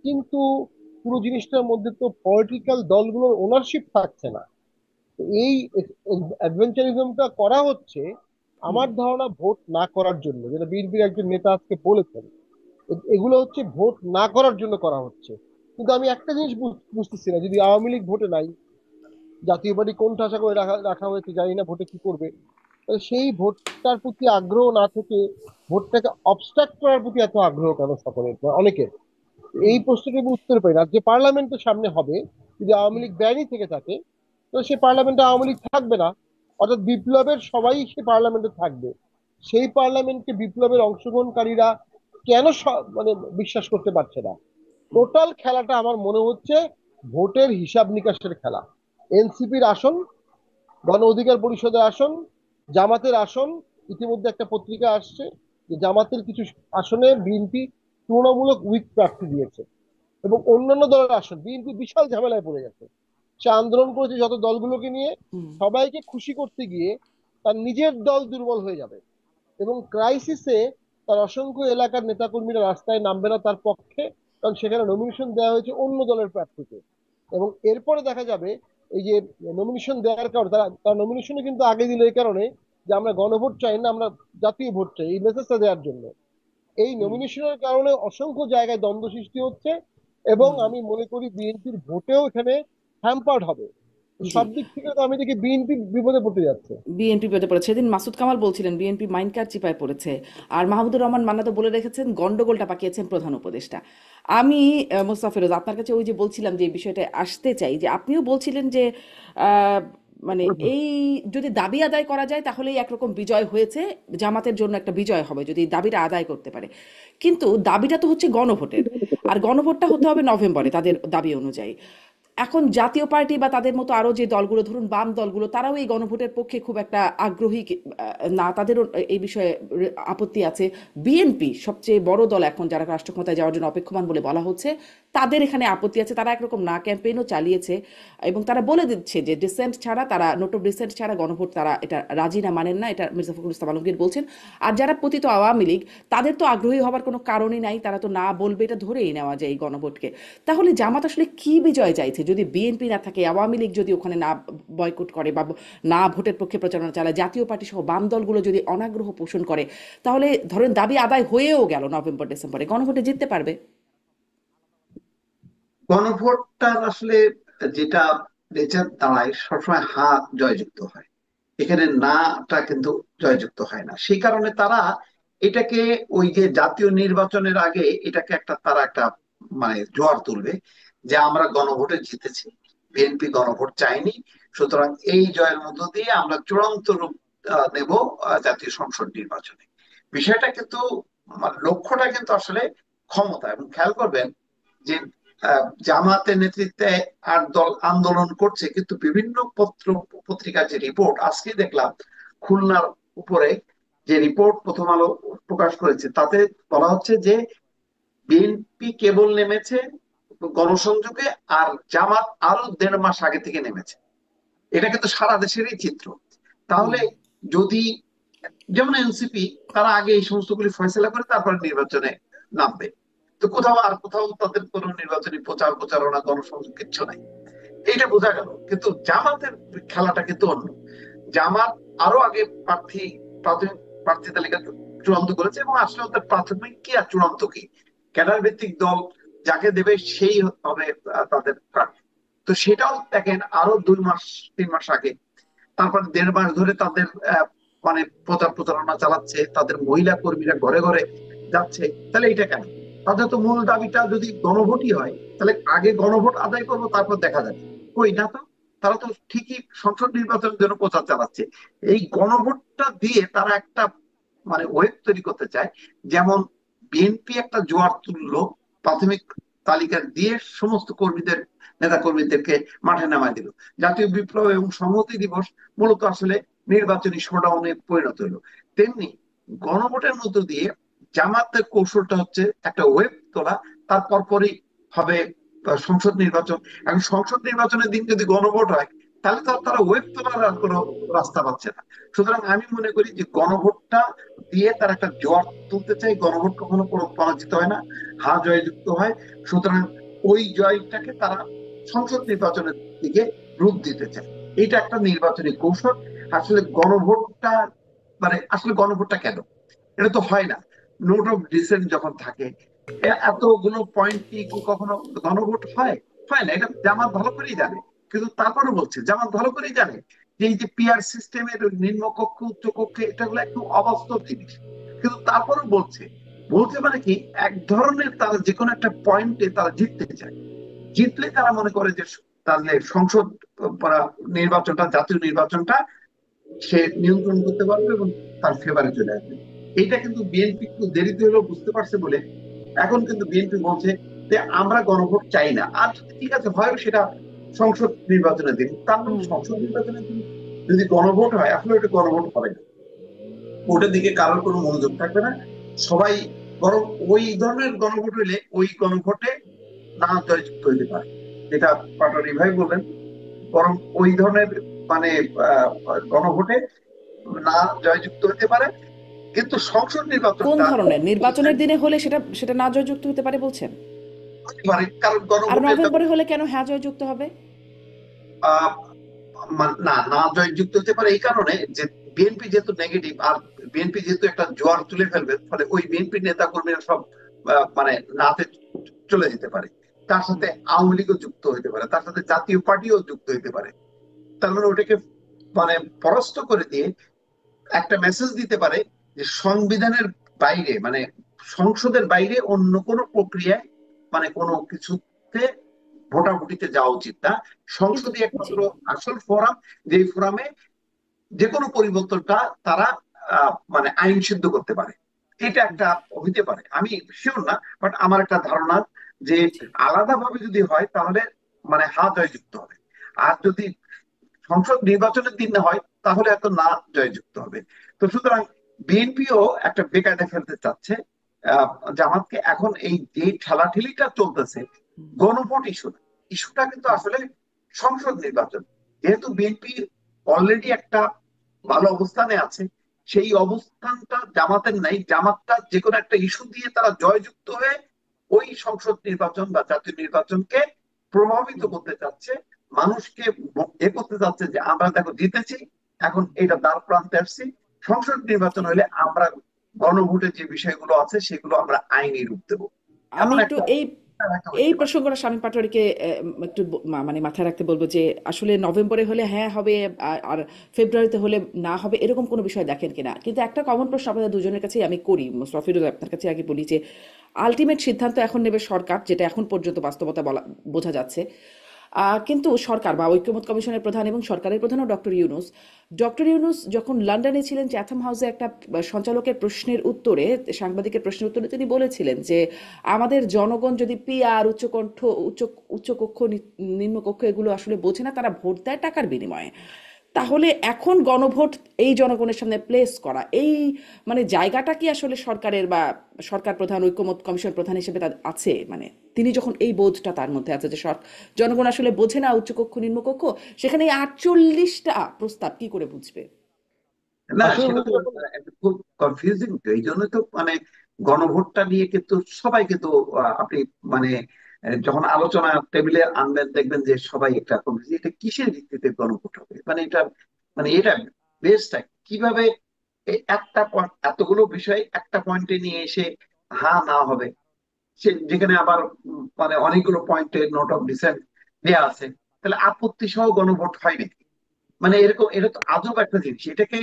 কিন্তু পুরো জিনিসটার মধ্যে তো পলিটিক্যাল দলগুলোর ওনারশিপ থাকছে না। তো এই অ্যাডভেঞ্চারিজমটা করা হচ্ছে আমার ধারণা ভোট না করার জন্য, যেটা বিএনপির একজন নেতা আজকে বলেছেন। এগুলো হচ্ছে ভোট না করার জন্য করা হচ্ছে। কিন্তু আমি একটা জিনিস বুঝতেছি না, যদি আওয়ামী লীগ ভোটে নাই, জাতীয় পার্টি কোনটা আশা করে রাখা রাখা হয়েছে জানি না, ভোটে কি করবে, তাহলে সেই ভোটটার প্রতি আগ্রহ না থেকে ভোটটাকে অবস্ট্রাক্ট করার প্রতি এত আগ্রহ কেন সকলের, বা অনেকের? এই প্রশ্নটির আমি উত্তর পাই না। যে পার্লামেন্টের সামনে হবে, যদি আওয়ামী লীগ ব্যানই থেকে থাকে, তো সেই পার্লামেন্টে আওয়ামী লীগ থাকবে না, অর্থাৎ বিপ্লবের সবাই সেই পার্লামেন্টে থাকবে। সেই পার্লামেন্টকে বিপ্লবের অংশগ্রহণকারীরা কেন মানে বিশ্বাস করতে পারছে না? টোটাল খেলাটা আমার মনে হচ্ছে ভোটের হিসাব নিকাশের খেলা। এনসিপির আসন, গণ অধিকার পরিষদের আসন, জামাতের আসন, ইতিমধ্যে একটা পত্রিকা আসছে যে জামাতের কিছু আসনে বিএনপি তুলনামূলক উইক প্রার্থী দিয়েছে, এবং অন্যান্য দলের আসন বিএনপি বিশাল ঝামেলায় পড়ে গেছে। সে আন্দোলন করেছে যত দলগুলোকে নিয়ে, হুম। সবাইকে খুশি করতে গিয়ে তার নিজের দল দুর্বল হয়ে যাবে, এবং ক্রাইসিসে তার অসংখ্য এলাকার নেতাকর্মীরা রাস্তায় নামবে না তার পক্ষে, কারণ সেখানে নমিনেশন দেওয়া হয়েছে অন্য দলের প্রার্থীকে। এবং এরপরে দেখা যাবে এই যে নমিনেশন দেওয়ার কারণে তার নমিনেশনে কিন্তু আগে দিল এই কারণে যে আমরা গণভোট চাই না, আমরা জাতীয় ভোট চাই, এই মেসেজটা দেওয়ার জন্য। এই হুম। নমিনেশনের কারণে অসংখ্য জায়গায় দ্বন্দ্ব সৃষ্টি হচ্ছে, এবং হুম। আমি মনে করি বিএনপির ভোটেও এখানে হ্যাম্পার্ড হবে। জি। সব দিক থেকে তো আমি দেখি বিএনপি বিপদে পড়তে যাচ্ছে। বিএনপি পেতে পড়েছে, সেদিন মাসুদ কামাল বলছিলেন বিএনপি মাইন্ড কার চিপায় পড়েছে। আর মাহমুদুর রহমান মান্না তো বলে রেখেছেন গন্ডগোলটা পাকিয়েছেন প্রধান উপদেষ্টা। আমি মোস্তাফিরোজ আপনার কাছে ওই যে বলছিলাম যে এই বিষয়টা আসতে চাই, যে আপনিও বলছিলেন যে আহ, মানে এই যদি দাবি আদায় করা যায় তাহলেই একরকম বিজয় হয়েছে, জামাতের জন্য একটা বিজয় হবে যদি দাবিটা আদায় করতে পারে। কিন্তু দাবিটা তো হচ্ছে গণভোটের, আর গণভোটটা হতে হবে নভেম্বরে তাদের দাবি অনুযায়ী। এখন জাতীয় পার্টি বা তাদের মতো আরো যে দলগুলো, ধরুন বাম দলগুলো, তারাও এই গণভোটের পক্ষে খুব একটা আগ্রহী না, তাদেরও এই বিষয়ে আপত্তি আছে। বিএনপি সবচেয়ে বড় দল এখন, যারা রাষ্ট্র ক্ষমতায় যাওয়ার জন্য অপেক্ষমান বলে বলা হচ্ছে, তাদের এখানে আপত্তি আছে। তারা একরকম না ক্যাম্পেইনও চালিয়েছে, এবং তারা বলে দিচ্ছে যে ডিসেন্ট ছাড়া, তারা নোট অফ ডিসেন্ট ছাড়া গণভোট তারা এটা রাজি না, মানেন না। এটা মির্জা ফখরুল ইসলাম আলমগীর বলছেন। আর যারা পতিত আওয়ামী লীগ, তাদের তো আগ্রহী হওয়ার কোনো কারণই নাই, তারা তো না বলবে, এটা ধরেই নেওয়া যায় এই গণভোটকে। তাহলে জামাত আসলে কি বিজয় চাইছে? যদি বিএনপি না থাকে, আওয়ামী লীগ যদি ওখানে না বয়কট করে বা না ভোটের পক্ষে প্রচারণা চালায়, জাতীয় পার্টি সহ বাম দলগুলো যদি অনাগ্রহ পোষণ করে, তাহলে ধরেন দাবি আদায় হয়েও গেল নভেম্বর ডিসেম্বরে, গণভোটে জিততে পারবে? গণভোটটার আসলে যেটা নেচার দাঁড়ায়, সবসময় হা জয়যুক্ত হয়, এখানে নাটা কিন্তু জয়যুক্ত হয় না। সেই কারণে তারা এটাকে ওই যে জাতীয় নির্বাচনের আগে এটাকে একটা তারা একটা মানে জোয়ার তুলবে যে আমরা গণভোটে জিতেছি, বিএনপি গণভোট চাইনি, সুতরাং এই জয়ের মধ্য দিয়ে আমরা চূড়ান্ত রূপ নেব জাতীয় সংসদ নির্বাচনে। বিষয়টা কিন্তু লক্ষ্যটা কিন্তু আসলে ক্ষমতা। এবং খেয়াল করবেন যে জামাতের নেতৃত্বে 8 দল আন্দোলন করছে, কিন্তু বিভিন্ন পত্র পত্রিকার যে রিপোর্ট আজকে দেখলাম, খুলনার উপরে যে রিপোর্ট প্রথম আলো প্রকাশ করেছে, তাতে বলা হচ্ছে যে বিএনপি কেবল নেমেছে গণসংযোগে, আর জামাত আরো 1.5 মাস আগে থেকে নেমেছে। এটা কিন্তু সারা দেশেরই চিত্র। হুম। তাহলে যদি যেমন এনসিপি, তারা আগে এই সমস্ত গুলি ফয়সলা করে তারপরে নির্বাচনে নামবে, তো কোথাও তাদের কোনো নির্বাচনী প্রচারণা গণসংযোগ কিচ্ছু নাই, এইটা বোঝা গেল। কিন্তু জামাতের খেলাটা কিন্তু অন্য। জামাত আরো আগে প্রাথমিক প্রার্থী তালিকা চূড়ান্ত করেছে, এবং আসলে ওদের প্রাথমিক কি আর চূড়ান্ত কি, ক্যাডার ভিত্তিক দল যাকে দেবে সেই হবে তাদের প্রার্থী। তো সেটাও দেখেন আরো 2 মাস 3 মাস আগে। তারপর 1.5 মাস ধরে তাদের মানে প্রচারণা চালাচ্ছে, তাদের মহিলা কর্মীরা ঘরে ঘরে যাচ্ছে। তাহলে এটা কেন? তাদের তো মূল দাবিটা যদি গণভোটই হয়, তাহলে আগে গণভোট আদায় করবো, তারপর দেখা যাবে। কই না তো, তারা তো ঠিকই সংসদ নির্বাচনের জন্য প্রচার চালাচ্ছে। এই গণভোটটা দিয়ে তারা একটা মানে ওয়েব তৈরি করতে চায়, যেমন বিএনপি একটা জোয়ার তুললো, প্রাথমিক তালিকা দিয়ে সমস্ত নেতা কর্মীদেরকে মাঠে নামায় দিল। জাতীয় বিপ্লব এবং সংহতি দিবস মূলত আসলে নির্বাচনী শোডাউনে পরিণত হলো। তেমনি গণভোটের মধ্য দিয়ে জামাতের কৌশলটা হচ্ছে একটা ওয়েব তোলা, তারপর পরই হবে সংসদ নির্বাচন। এখন সংসদ নির্বাচনের দিন যদি গণভোট হয়, তাহলে তো তারা ওয়েব তোলার আর কোনো রাস্তা পাচ্ছে না। সুতরাং আমি মনে করি যে গণভোটটা দিয়ে তারা একটা জোয়ার তুলতে চাই। গণভোট কখনো কোনো পরাজিত হয় না, হা জয়যুক্ত হয়। সুতরাং ওই জয়টাকে তারা সংসদ নির্বাচনের দিকে রূপ দিতে চায়। এটা একটা নির্বাচনী কৌশল। আসলে গণভোটটা আসলে গণভোটটা কেন এটা তো হয় না? নোট অফ ডিসেন্ট যখন থাকে, এতগুলো পয়েন্ট কি কখনো গণভোট হয়? হয় না। এটা জামাত ভালো করেই জানে। কিন্তু তারপরে বলছে, জামাত ভালো করেই জানে যে এই যে পিআর সিস্টেমের নিম্ন কক্ষ উচ্চ কক্ষে, এটা হলো একটু অবাস্তব জিনিস। কিন্তু তারপরে বলছে, মানে কি, এক ধরনের তারা যে কোনো একটা পয়েন্টে তারা জিততে চায়। জিতলে তারা মনে করে যে তাহলে সংসদ নির্বাচনটা, জাতীয় নির্বাচনটা সে নিয়ন্ত্রণ করতে পারবে এবং তার ফেভারে চলে আসবে। এইটা কিন্তু বিএনপি একটু দেরিতে হলেও বুঝতে পারছে বলে এখন কিন্তু বিএনপি বলছে যে আমরা গণভোট চাই না। আর ঠিক আছে, হয় সেটা সংসদ নির্বাচনের দিন, তার মানে সংসদ নির্বাচনের দিন যদি গণভোট হয়, আসলে ওটা গণভোট হবে না, ওটার দিকে কারোর কোনো মনোযোগ থাকবে না। সবাই বরং ওই ধরনের গণভোট হইলে ওই গণভোটে না জয়যুক্ত হইতে পারে, যেটা পাটোয়ারি ভাই বললেন, বরং ওই ধরনের মানে আহ, গণভোটে না জয়যুক্ত হতে পারে। কিন্তু সংসদ কোন নির্বাচনটা ধরনের নির্বাচনের দিনে হলে সেটা সেটা না জয়যুক্ত হতে পারে বলছেন? হতে পারে, কারণ আর গণভোটের নভেম্বরে হলে কেন হ্যাঁ জয়যুক্ত হবে? আহ, না না জয়যুক্ত হতে পারে এই কারণে যে বিএনপি যেহেতু নেগেটিভ, আর বিএনপি যেহেতু একটা জোয়ার তুলে ফেলবে, ফলে ওই বিএনপি নেতা কর্মীরা সব মানে নাতে চলে যেতে পারে। তার সাথে আওয়ামী লীগও যুক্ত হতে পারে, তার সাথে জাতীয় পার্টিও যুক্ত হতে পারে। তার মানে ওটাকে মানে পরাস্ত করে দিয়ে একটা মেসেজ দিতে পারে যে সংবিধানের বাইরে, মানে সংসদের বাইরে অন্য কোনো প্রক্রিয়ায়, মানে কোনো কিছুতে ভোটাভুটিতে যাওয়া উচিত না। কিন্তু সংসদই জি, একমাত্র আসল ফোরাম, যে ফোরামে যে কোনো পরিবর্তনটা তারা মানে আইন সিদ্ধ করতে পারে। এটা একটা হইতে পারে, আমি শিওর না, বাট আমার একটা ধারণা যে জি, আলাদাভাবে যদি হয় তাহলে মানে হা জয়যুক্ত হবে। আর যদি সংসদ নির্বাচনের দিন না হয় তাহলে এত না জয়যুক্ত হবে। তো সুতরাং বিএনপিও একটা বেকায়দা ফেলতে চাচ্ছে আহ, জামাতকে। এখন এই যে ঠেলাঠেলিটা চলতেছে গণভোট ইস্যুটা কিন্তু আসলে সংসদ নির্বাচন। যেহেতু বিএনপি অলরেডি একটা ভালো অবস্থানে আছে, সেই অবস্থানটা জামাতের নাই, জামাতটা যে কোনো একটা ইস্যু দিয়ে তারা জয়যুক্ত হয়ে ওই সংসদ নির্বাচন বা জাতীয় নির্বাচনকে প্রভাবিত করতে চাচ্ছে, মানুষকে করতে চাচ্ছে যে আমরা দেখো জিতেছি, এখন এটা দ্বার প্রান্তে আসছি, সংসদ নির্বাচন হলে আমরা গণভোটের যে বিষয়গুলো আছে সেগুলো আমরা আইনি রূপ দেবো, আমি এমন একটু একটা এই এই হইতে পারে। প্রসঙ্গটা স্বামী পাটোয়ারিকে একটু মানে মাথায় রাখতে বলবো যে আসলে নভেম্বরে হলে হ্যাঁ হবে, আর ফেব্রুয়ারিতে হলে না হবে, এরকম কোনো বিষয় দেখেন কিনা। কিন্তু একটা কমন প্রশ্ন আপনাদের দুজনের কাছেই আমি করি, সফিরুল আপনার কাছে আগে বলি যে আলটিমেট সিদ্ধান্ত এখন নেবে সরকার, যেটা এখন পর্যন্ত বাস্তবতা বলা বোঝা যাচ্ছে। কিন্তু সরকার বা ঐক্যমত্য কমিশনের প্রধান এবং সরকারের প্রধানও ডক্টর ইউনূস যখন লন্ডনে ছিলেন চ্যাথম হাউসে একটা সঞ্চালকের প্রশ্নের উত্তরে, সাংবাদিকের প্রশ্নের উত্তরে তিনি বলেছিলেন যে আমাদের জনগণ যদি পিআর, উচ্চকণ্ঠ, উচ্চকক্ষ, নিম্নকক্ষ এগুলো আসলে বোঝে না, তারা ভোট দেয় টাকার বিনিময়ে। তাহলে এখন গণভোট এই জনগণের সামনে প্লেস করা, এই মানে জায়গাটা কি আসলে সরকারের বা সরকার প্রধান, ঐক্যমত্য কমিশন প্রধান হিসেবে তার আছে? মানে তিনি যখন এই বোধটা তার মধ্যে আছে যে জনগণ আসলে বোঝে না উচ্চকক্ষ নিম্নকক্ষ, সেখানে এই 48টা প্রস্তাব কি করে বুঝবে? না, আসলে সেটা তো একটা খুব কনফিউজিং। তো এই জন্য তো মানে গণভোটটা নিয়ে কিন্তু সবাই কিন্তু আপনি মানে যখন আলোচনা টেবিলে আনবেন দেখবেন যে সবাই একটা confused, এটা কিসের ভিত্তিতে গণভোট হবে, মানে এটা মানে এটা বেসটা কিভাবে একটা এতগুলো বিষয় একটা পয়েন্টে নিয়ে এসে হা না হবে, সে যেখানে আবার মানে অনেকগুলো পয়েন্টে নোট অফ ডিসেন্ট দেয়া আছে, তাহলে আপত্তি সহ গণভোট হয় নাকি? মানে এরকম, এটা তো আজব একটা জিনিস। এটাকে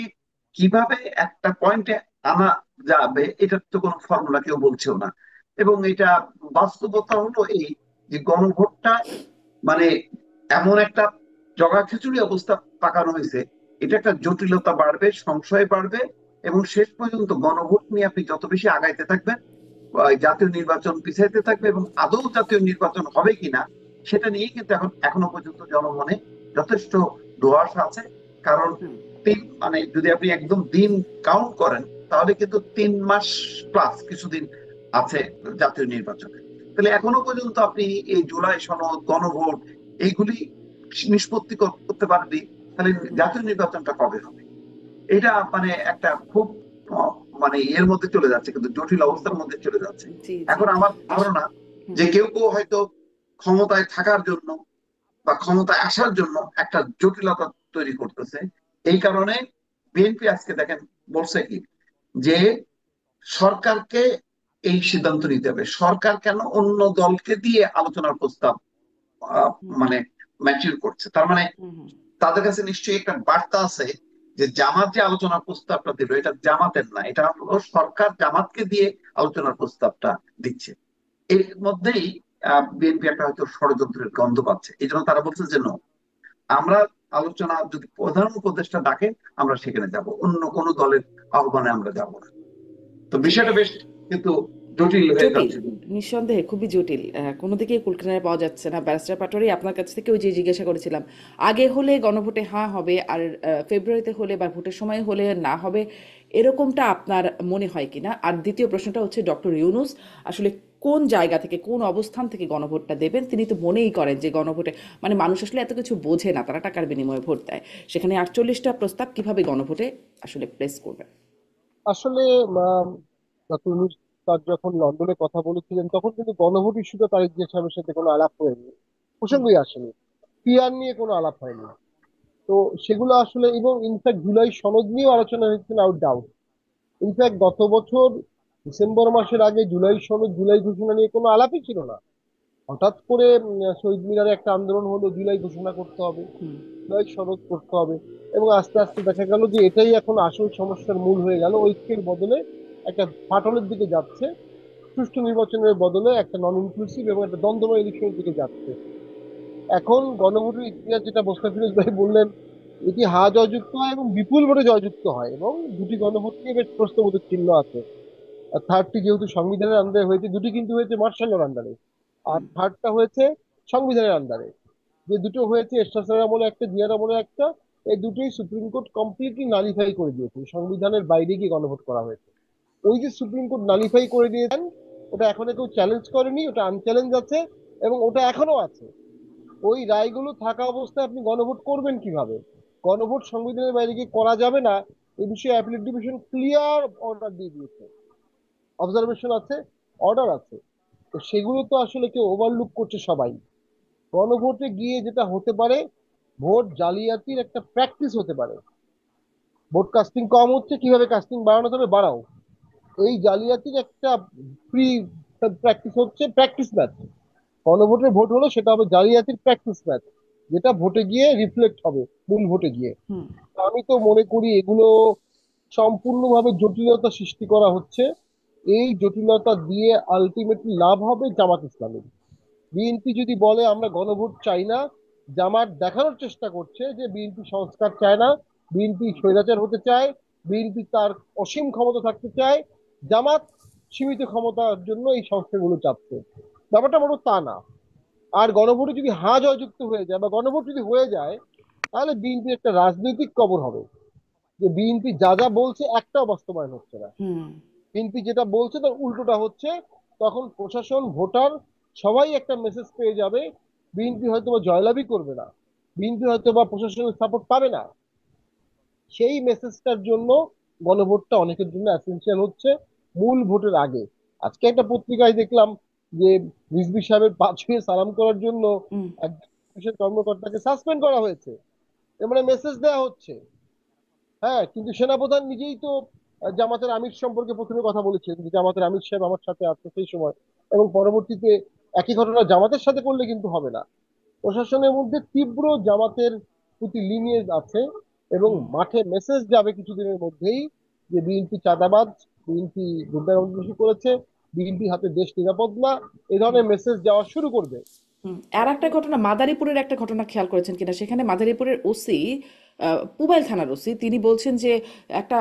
কিভাবে একটা পয়েন্টে আনা যাবে, এটার তো কোনো ফর্মুলা কেউ বলছেও না। এবং এটা বাস্তবতা হলো এই যে গণভোটটা মানে এমন একটা জগা খিচুড়ি অবস্থা পাকানো হয়েছে, এটা একটা জটিলতা বাড়বে, সংশয় বাড়বে, এবং শেষ পর্যন্ত গণভোট নিয়ে আপনি যত বেশি আগাইতে থাকবেন জাতীয় নির্বাচন পিছাইতে থাকবে, এবং আদৌ জাতীয় নির্বাচন হবে কিনা সেটা নিয়ে কিন্তু এখনো পর্যন্ত জনমনে যথেষ্ট ধোঁয়াশা আছে। কারণ মানে যদি আপনি একদম দিন কাউন্ট করেন তাহলে কিন্তু 3 মাস প্লাস কিছুদিন আছে জাতীয় নির্বাচনে। তাহলে এখনো পর্যন্ত আপনি এই জুলাই সনদ, গণভোট এইগুলি নিষ্পত্তি করতে পারেননি, তাহলে জাতীয় নির্বাচনটা কবে হবে? এটা মানে একটা খুব আহ, মানে এর মধ্যে চলে যাচ্ছে, কিন্তু জটিল অবস্থার মধ্যে চলে যাচ্ছে। জি, জি। এখন আমার আস ধারণা হুম, যে কেউ কেউ হয়তো ক্ষমতায় থাকার জন্য বা ক্ষমতায় আসার জন্য একটা জটিলতা তৈরি করতেছে। এই কারণে বিএনপি আজকে দেখেন বলছে কি যে সরকারকে এই সিদ্ধান্ত নিতে হবে। সরকার কেন অন্য দলকে দিয়ে আলোচনার প্রস্তাব আহ, হুম, মানে ম্যাচিউর করছে, তার মানে হুম, হুম। তাদের কাছে নিশ্চয়ই একটা বার্তা আছে যে জামাত যে আলোচনার প্রস্তাবটা দিল এটা জামাতের না, এটা হলো সরকার জামাতকে দিয়ে আলোচনার প্রস্তাবটা দিচ্ছে। এর মধ্যেই বিএনপি একটা হয়তো ষড়যন্ত্রের গন্ধ পাচ্ছে, এই জন্য তারা বলছে যে no, আমরা আলোচনা যদি প্রধান উপদেষ্টা ডাকে আমরা সেখানে যাব, অন্য কোনো দলের আহ্বানে আমরা যাব না। তো বিষয়টা বেশ কিন্তু জটিল হয়ে জটিল, যাচ্ছে। নিঃসন্দেহে খুবই জটিল। কোনো দিকে কুলকিনারা পাওয়া যাচ্ছে না। ব্যারিস্টার পাটোয়ারি, আপনার কাছ থেকে ওই যে জিজ্ঞাসা করেছিলাম, আগে হলে গণভোটে হ্যাঁ হবে, আর ফেব্রুয়ারিতে হলে বা ভোটের সময় হলে না হবে, এরকমটা আপনার মনে হয় কিনা? আর দ্বিতীয় প্রশ্নটা হচ্ছে, ডক্টর ইউনূস আসলে কোন জায়গা থেকে, কোন অবস্থান থেকে গণভোটটা দেবেন? তিনি তো মনেই করেন যে গণভোটে মানে মানুষ আসলে এত কিছু বোঝে না, তারা টাকার বিনিময়ে ভোট দেয়। সেখানে 48টা প্রস্তাব কিভাবে গণভোটে আসলে প্লেস করবেন? আসলে ডক্টর ইউনূস তার যখন লন্ডনে কথা বলেছিলেন তখন কিন্তু গণভোট ইস্যুটা তারেক জিয়া সাহেবের সাথে কোনো আলাপ হয়নি, হুম। প্রসঙ্গই আসেনি, পিয়ার নিয়ে কোনো আলাপ হয়নি। তো সেগুলো আসলে, এবং ইনফ্যাক্ট জুলাই সনদ নিয়েও আলোচনা হয়েছে না, আউট ডাউট। ইনফ্যাক্ট গত বছর ডিসেম্বর মাসের আগে জুলাই সনদ, জুলাই ঘোষণা নিয়ে কোনো আলাপই ছিল না। হঠাৎ করে শহীদ মিনারে একটা আন্দোলন হলো, জুলাই ঘোষণা করতে হবে, হুম। জুলাই সনদ করতে হবে। এবং আস্তে আস্তে দেখা গেল যে এটাই এখন আসল সমস্যার মূল হয়ে গেল, ঐক্যের বদলে একটা ফাটলের দিকে যাচ্ছে, সুষ্ঠু নির্বাচনের বদলে একটা নন ইনক্লুসিভ এবং একটা দ্বন্দ্বময় ইলেকশনের দিকে যাচ্ছে। এখন গণভোটের ইতিহাস যেটা মোস্তাফিজ ভাই বললেন, এটি হা জয়যুক্ত হয় এবং বিপুল ভোটে জয়যুক্ত হয়, এবং দুটি গণভোট নিয়ে বেশ প্রশ্নবোধক চিহ্ন আছে। আর থার্ডটি যেহেতু সংবিধানের আন্ডারে হয়েছে, দুটি কিন্তু হয়েছে মার্শালের আন্ডারে, আর থার্ডটা হয়েছে সংবিধানের আন্ডারে। যে দুটো হয়েছে এরশাদ স্যারের আমলে একটা, জিয়ার আমলে একটা, এই দুটোই সুপ্রিম কোর্ট কমপ্লিটলি নালিফাই করে দিয়েছে, সংবিধানের বাইরে গিয়ে গণভোট করা হয়েছে। ওই যে সুপ্রিম কোর্ট নালিফাই করে দিয়েছেন, ওটা এখনো কেউ চ্যালেঞ্জ করেনি, ওটা আনচ্যালেঞ্জ আছে, এবং ওটা এখনো আছে। ওই রায়গুলো থাকা অবস্থায় আপনি গণভোট করবেন কিভাবে? গণভোট সংবিধানের বাইরে গিয়ে করা যাবে না, এই বিষয়ে অ্যাপিলেট ডিভিশন ক্লিয়ার অর্ডার দিয়ে দিয়েছে, অবজারভেশন আছে, অর্ডার আছে। তো সেগুলো তো আসলে কেউ ওভারলুক করছে সবাই। গণভোটে গিয়ে যেটা হতে পারে, ভোট জালিয়াতির একটা প্র্যাকটিস হতে পারে। ভোট কাস্টিং কম হচ্ছে, কিভাবে কাস্টিং বাড়ানো যাবে বাড়াও, এই জালিয়াতির একটা ফ্রি প্র্যাকটিস হচ্ছে, প্র্যাকটিস ম্যাচ। গণভোটের ভোট হলো, সেটা হবে জালিয়াতির প্র্যাকটিস ম্যাচ, যেটা ভোটে গিয়ে রিফ্লেক্ট হবে মূল ভোটে গিয়ে। হুম। আমি তো মনে করি এগুলো সম্পূর্ণভাবে জটিলতা সৃষ্টি করা হচ্ছে। এই জটিলতা দিয়ে আলটিমেটলি লাভ হবে জামাত ইসলামের। বিএনপি যদি বলে আমরা গণভোট চাই না, জামাত দেখানোর চেষ্টা করছে যে বিএনপি সংস্কার চায় না, বিএনপি স্বৈরাচার হতে চায়, বিএনপি তার অসীম ক্ষমতা থাকতে চায়, জামাত সীমিত ক্ষমতার জন্য এই সংস্কারগুলো চাচ্ছে। ব্যাপারটা বড় তা না। আর গণভোটে যদি হা জয়যুক্ত হয়ে যায় বা গণভোট যদি হয়ে যায়, তাহলে বিএনপি একটা রাজনৈতিক কবর হবে, যে বিএনপি যা যা বলছে একটাও বাস্তবায়ন হচ্ছে না। হুম। বিএনপি যেটা বলছে তার উল্টোটা হচ্ছে। তখন প্রশাসন, ভোটার সবাই একটা মেসেজ পেয়ে যাবে, বিএনপি হয়তো বা জয়লাভই করবে না, বিএনপি হয়তো বা প্রশাসনের সাপোর্ট পাবে না। সেই মেসেজটার জন্য গণভোটটা অনেকের জন্য এসেনশিয়াল হচ্ছে মূল ভোটের আগে। আজকে একটা পত্রিকায় দেখলাম যে রিজভী সাহেবের পা ছুঁয়ে সালাম করার জন্য হুম। একজন পুলিশের কর্মকর্তাকে সাসপেন্ড করা হয়েছে। এর মানে মেসেজ দেওয়া হচ্ছে। হ্যাঁ, কিন্তু সেনাপ্রধান নিজেই তো জামাতের আমির সম্পর্কে প্রথমে কথা বলেছিলেন যে জামাতের আমির সাহেব আমার সাথে আছে সেই সময়, এবং পরবর্তীতে একই ঘটনা জামাতের সাথে করলে কিন্তু হবে না। প্রশাসনের মধ্যে তীব্র জামাতের প্রতি লিনিয়েজ আছে, এবং হুম। মাঠে মেসেজ যাবে কিছুদিনের মধ্যেই যে বিএনপি চাঁদাবাজ, বিএনপি গুন্ডামি করেছে, বিএনপি হাতে দেশ নিরাপদ না, এই ধরনের মেসেজ যাওয়া শুরু করবে। হুম। আর একটা ঘটনা, মাদারীপুরের একটা ঘটনা খেয়াল করেছেন কিনা? সেখানে মাদারীপুরের ওসি, পুবাইল থানার ওসি, তিনি বলছেন যে একটা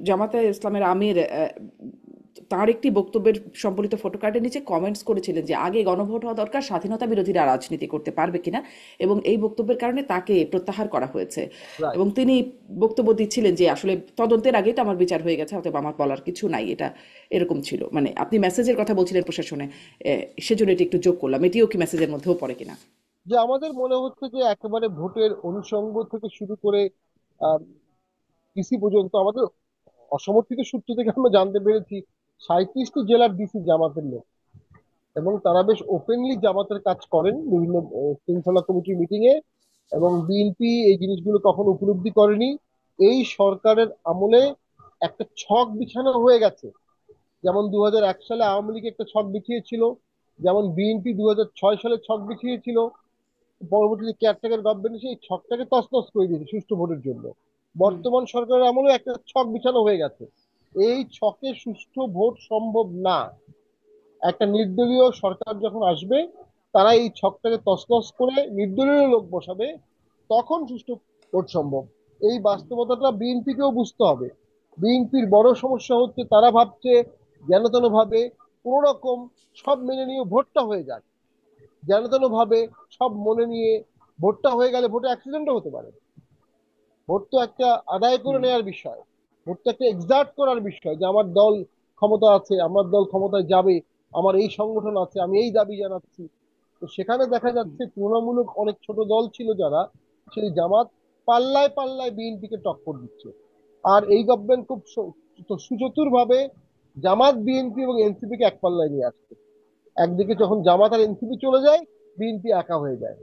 জামাতে ইসলামের আমির তার একটি বক্তব্যের সম্বলিত ফটোকার্ডের নিচে কমেন্টস করেছিলেন যে আগে গণভোট হওয়া দরকার, স্বাধীনতা বিরোধীরা রাজনীতি করতে পারবে কিনা, এবং এই বক্তব্যের কারণে তাকে প্রত্যাহার করা হয়েছে। রাইট। এবং তিনি বক্তব্য দিচ্ছিলেন যে আসলে তদন্তের আগেই তো আমার বিচার হয়ে গেছে, অতএব আমার বলার কিছু নাই, এটা এরকম ছিল। মানে আপনি মেসেজের কথা বলছিলেন প্রশাসনে, সেজন্য এটি একটু যোগ করলাম, এটিও কি মেসেজের মধ্যেও পড়ে কিনা? যে আমাদের মনে হচ্ছে যে একেবারে ভোটের অনুষঙ্গ থেকে শুরু করে আহ ডিসি পর্যন্ত, আমাদের অসমর্থিত সূত্র থেকে আমরা জানতে পেরেছি 37টি জেলার ডিসি জামাতের লোক, এবং তারা বেশ ওপেনলি জামাতের কাজ করেন বিভিন্ন শৃঙ্খলা কমিটির মিটিং এ। এবং বিএনপি এই জিনিসগুলো কখনো উপলব্ধি করেনি। এই সরকারের আমলে একটা ছক বিছানো হয়ে গেছে, যেমন 2001 সালে আওয়ামী লীগ একটা ছক বিছিয়েছিল, যেমন বিএনপি 2006 সালে ছক বিছিয়েছিল, পরবর্তীতে কেয়ারটেকার গভর্নমেন্ট এসে এই ছকটাকে তছনছ করে দিয়েছে সুষ্ঠু ভোটের জন্য। হুম। বর্তমান সরকারের আমলে একটা ছক বিছানো হয়ে গেছে, এই ছকে সুষ্ঠু ভোট সম্ভব না। একটা নির্দলীয় সরকার যখন আসবে, তারা এই ছকটাকে তছনছ করে নির্দলীয় লোক বসাবে, তখন সুষ্ঠু ভোট সম্ভব। এই বাস্তবতাটা বিএনপিকেও বুঝতে হবে। বিএনপির বড় সমস্যা হচ্ছে তারা ভাবছে যেন তেন ভাবে কোন রকম সব মেনে নিয়ে ভোটটা হয়ে যাক, যেন তেন ভাবে সব মনে নিয়ে ভোটটা হয়ে গেলে ভোটে অ্যাক্সিডেন্টও হতে পারে। ভোট তো একটা আদায় করে হুম নেওয়ার বিষয়, ভোট তো একটা এক্সার্ট করার বিষয়, যে আমার দল ক্ষমতা আছে, আমার দল ক্ষমতায় যাবে, আমার এই সংগঠন আছে, আমি এই দাবি জানাচ্ছি। তো সেখানে দেখা হুম যাচ্ছে তুলনামূলক অনেক ছোট দল ছিল যারা, সেই জামাত পাল্লায় পাল্লায় বিএনপিকে টক্কর দিচ্ছে। আর এই গভর্নমেন্ট খুব সুচতুর ভাবে জামাত, বিএনপি এবং এনসিপি কে এক পাল্লায় নিয়ে আসছে। একদিকে যখন জামাত আর এনসিপি চলে যায়, বিএনপি একা হয়ে যায়।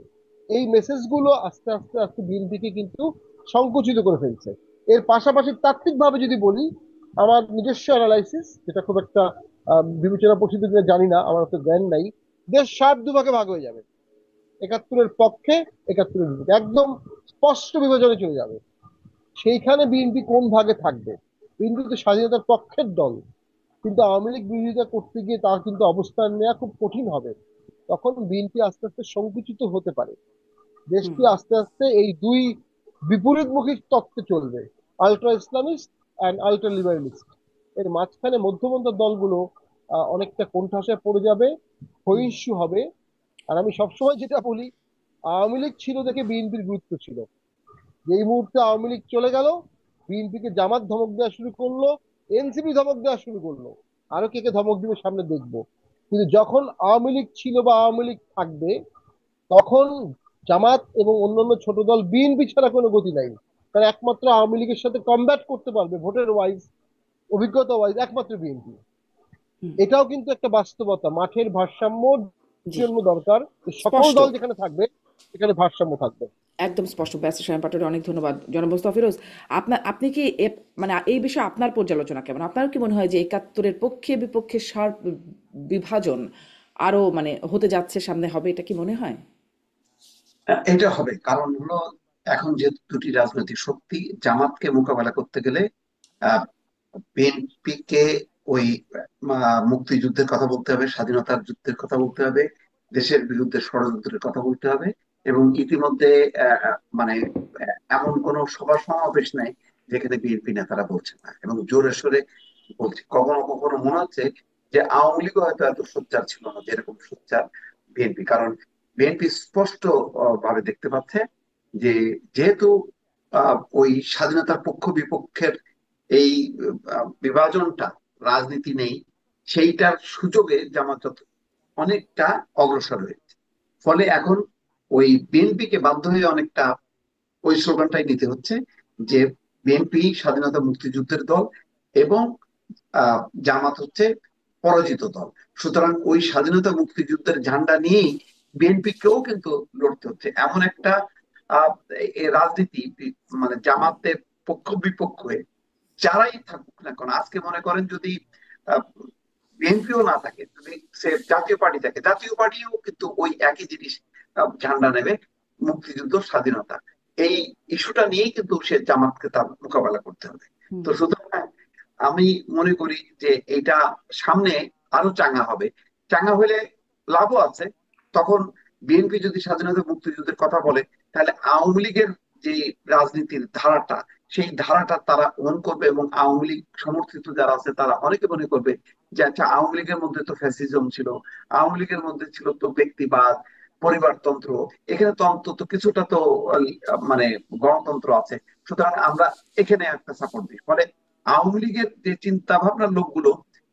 এই মেসেজ গুলো আস্তে আস্তে আস্তে বিএনপিকে কিন্তু সংকুচিত করে ফেলছে। এর পাশাপাশি তাত্ত্বিক ভাবে যদি বলি, আমার নিজস্ব অ্যানালাইসিস, যেটা খুব একটা বিবেচনা প্রসিদ্ধ কিনা জানি না, আমার তো জ্ঞান নাই, দেশ 7 ভাগে ভাগ হয়ে যাবে। 71-এর পক্ষে, 71-এর বিপক্ষে, একদম স্পষ্ট বিভাজনে চলে যাবে। সেইখানে বিএনপি কোন ভাগে থাকবে? বিএনপি তো স্বাধীনতার পক্ষের দল, কিন্তু আওয়ামী লীগ বিরোধিতা করতে গিয়ে তার কিন্তু অবস্থান নেওয়া খুব কঠিন হবে। তখন বিএনপি আস্তে আস্তে সংকুচিত হতে পারে। হুম দেশটি আস্তে আস্তে এই দুই বিপরীতমুখী তত্ত্বে চলবে, আলট্রা ইসলামিস্ট অ্যান্ড আলট্রা লিবারেলিস্ট। এর মাঝখানে মধ্যপন্থা দলগুলো অনেকটা কোণঠাসায় পড়ে যাবে, হুম ক্ষয়িষ্ণু হবে। আর আমি সবসময় যেটা বলি, আওয়ামী লীগ ছিল দেখে বিএনপির গুরুত্ব ছিল। যেই মুহূর্তে আওয়ামী লীগ চলে গেল, বিএনপিকে জামাত ধমক দেওয়া শুরু করলো, এনসিপি ধমক দেওয়া শুরু করলো, আরো কে কে ধমক দিবে সামনে দেখবো। কিন্তু যখন আওয়ামী লীগ ছিল বা আওয়ামী লীগ থাকবে, তখন জামাত এবং অন্যান্য ছোট দল বিএনপি ছাড়া কোনো গতি নাই। কারণ একমাত্র আওয়ামী লীগের সাথে কমব্যাট করতে পারবে ভোটের ওয়াইজ, অভিজ্ঞতা ওয়াইজ, একমাত্র বিএনপি। হুম এটাও কিন্তু একটা বাস্তবতা, মাঠের ভারসাম্যর জি জন্য দরকার যে সকল স্পষ্ট দল যেখানে থাকবে সেখানে ভারসাম্য থাকবে। একদম স্পষ্ট। ব্যস্ত সময় পাটোয়ারি, অনেক ধন্যবাদ। জনাব মোস্তফা ফিরোজ, আপনি কি মানে এই বিষয়ে আপনার পর্যালোচনা কেমন? আপনার কি মনে হয় যে 71-এর পক্ষে বিপক্ষে বিভাজন আরো মানে হতে যাচ্ছে, সামনে হবে, এটা কি মনে হয়? এটা হবে, কারণ হলো এখন যে দুটি রাজনৈতিক শক্তি জামাতকে মোকাবেলা করতে গেলে বিএনপি কে ওই মুক্তিযুদ্ধের কথা বলতে হবে, স্বাধীনতার যুদ্ধের কথা বলতে হবে, দেশের বিরুদ্ধে ষড়যন্ত্রের কথা বলতে হবে। এবং ইতিমধ্যে মানে এমন কোন সভা সমাবেশ নাই যেখানে বিএনপি নেতারা বলছেন না, এবং জোরে সোরে বলছে। কখনো কখনো মনে হচ্ছে যে আওয়ামী লীগও হয়তো এত সোচ্চার ছিল না যেরকম সোচ্চার বিএনপি। কারণ বিএনপি স্পষ্ট ভাবে দেখতে পাচ্ছে যে যেহেতু ওই স্বাধীনতার পক্ষ বিপক্ষের এই বিভাজনটা, রাজনীতি নেই, সেইটার সুযোগে জামাত অনেকটা অগ্রসর হয়েছে। ফলে এখন ওই বিএনপি কে বাধ্য হয়ে অনেকটা ওই স্লোগানটাই নিতে হচ্ছে যে বিএনপি স্বাধীনতা মুক্তিযুদ্ধের দল এবং জামাত হচ্ছে পরাজিত দল। সুতরাং ওই স্বাধীনতা মুক্তিযুদ্ধের ঝান্ডা নিয়েই বিএনপি কেও কিন্তু লড়তে হচ্ছে। এমন একটা আহ, রাজনীতি, মানে জামাতের পক্ষ বিপক্ষে যারাই থাকুক না কেন, আজকে মনে করেন যদি বিএনপিও না থাকে, যদি সে জাতীয় পার্টি থাকে, জাতীয় পার্টিও কিন্তু ওই একই জিনিস ঝান্ডা নেবে, মুক্তিযুদ্ধ, স্বাধীনতা, এই ইস্যুটা নিয়েই কিন্তু সে জামাতকে তার মোকাবেলা করতে হবে। হুম তো সুতরাং আমি মনে করি যে এটা সামনে আরো চাঙ্গা হবে। চাঙ্গা হলে লাভও আছে। তখন বিএনপি যদি স্বাধীনতা মুক্তিযুদ্ধের কথা বলে, তাহলে আওয়ামী লীগের যে রাজনীতির ধারাটা, সেই ধারাটা তারা গ্রহণ করবে, এবং আওয়ামী লীগ সমর্থিত যারা আছে তারা অনেকে মনে করবে যে আচ্ছা, আওয়ামী লীগের মধ্যে তো ফ্যাসিজম ছিল, আওয়ামী লীগের মধ্যে ছিল তো ব্যক্তিবাদ, পরিবারতন্ত্র, এখানে তো অন্তত কিছুটা তো মানে গণতন্ত্র আছে। সুতরাং আমরা এখানে একটা সাপোর্ট দিই। ফলে আওয়ামী লীগের যে চিন্তা ভাবনার লোকগুলো,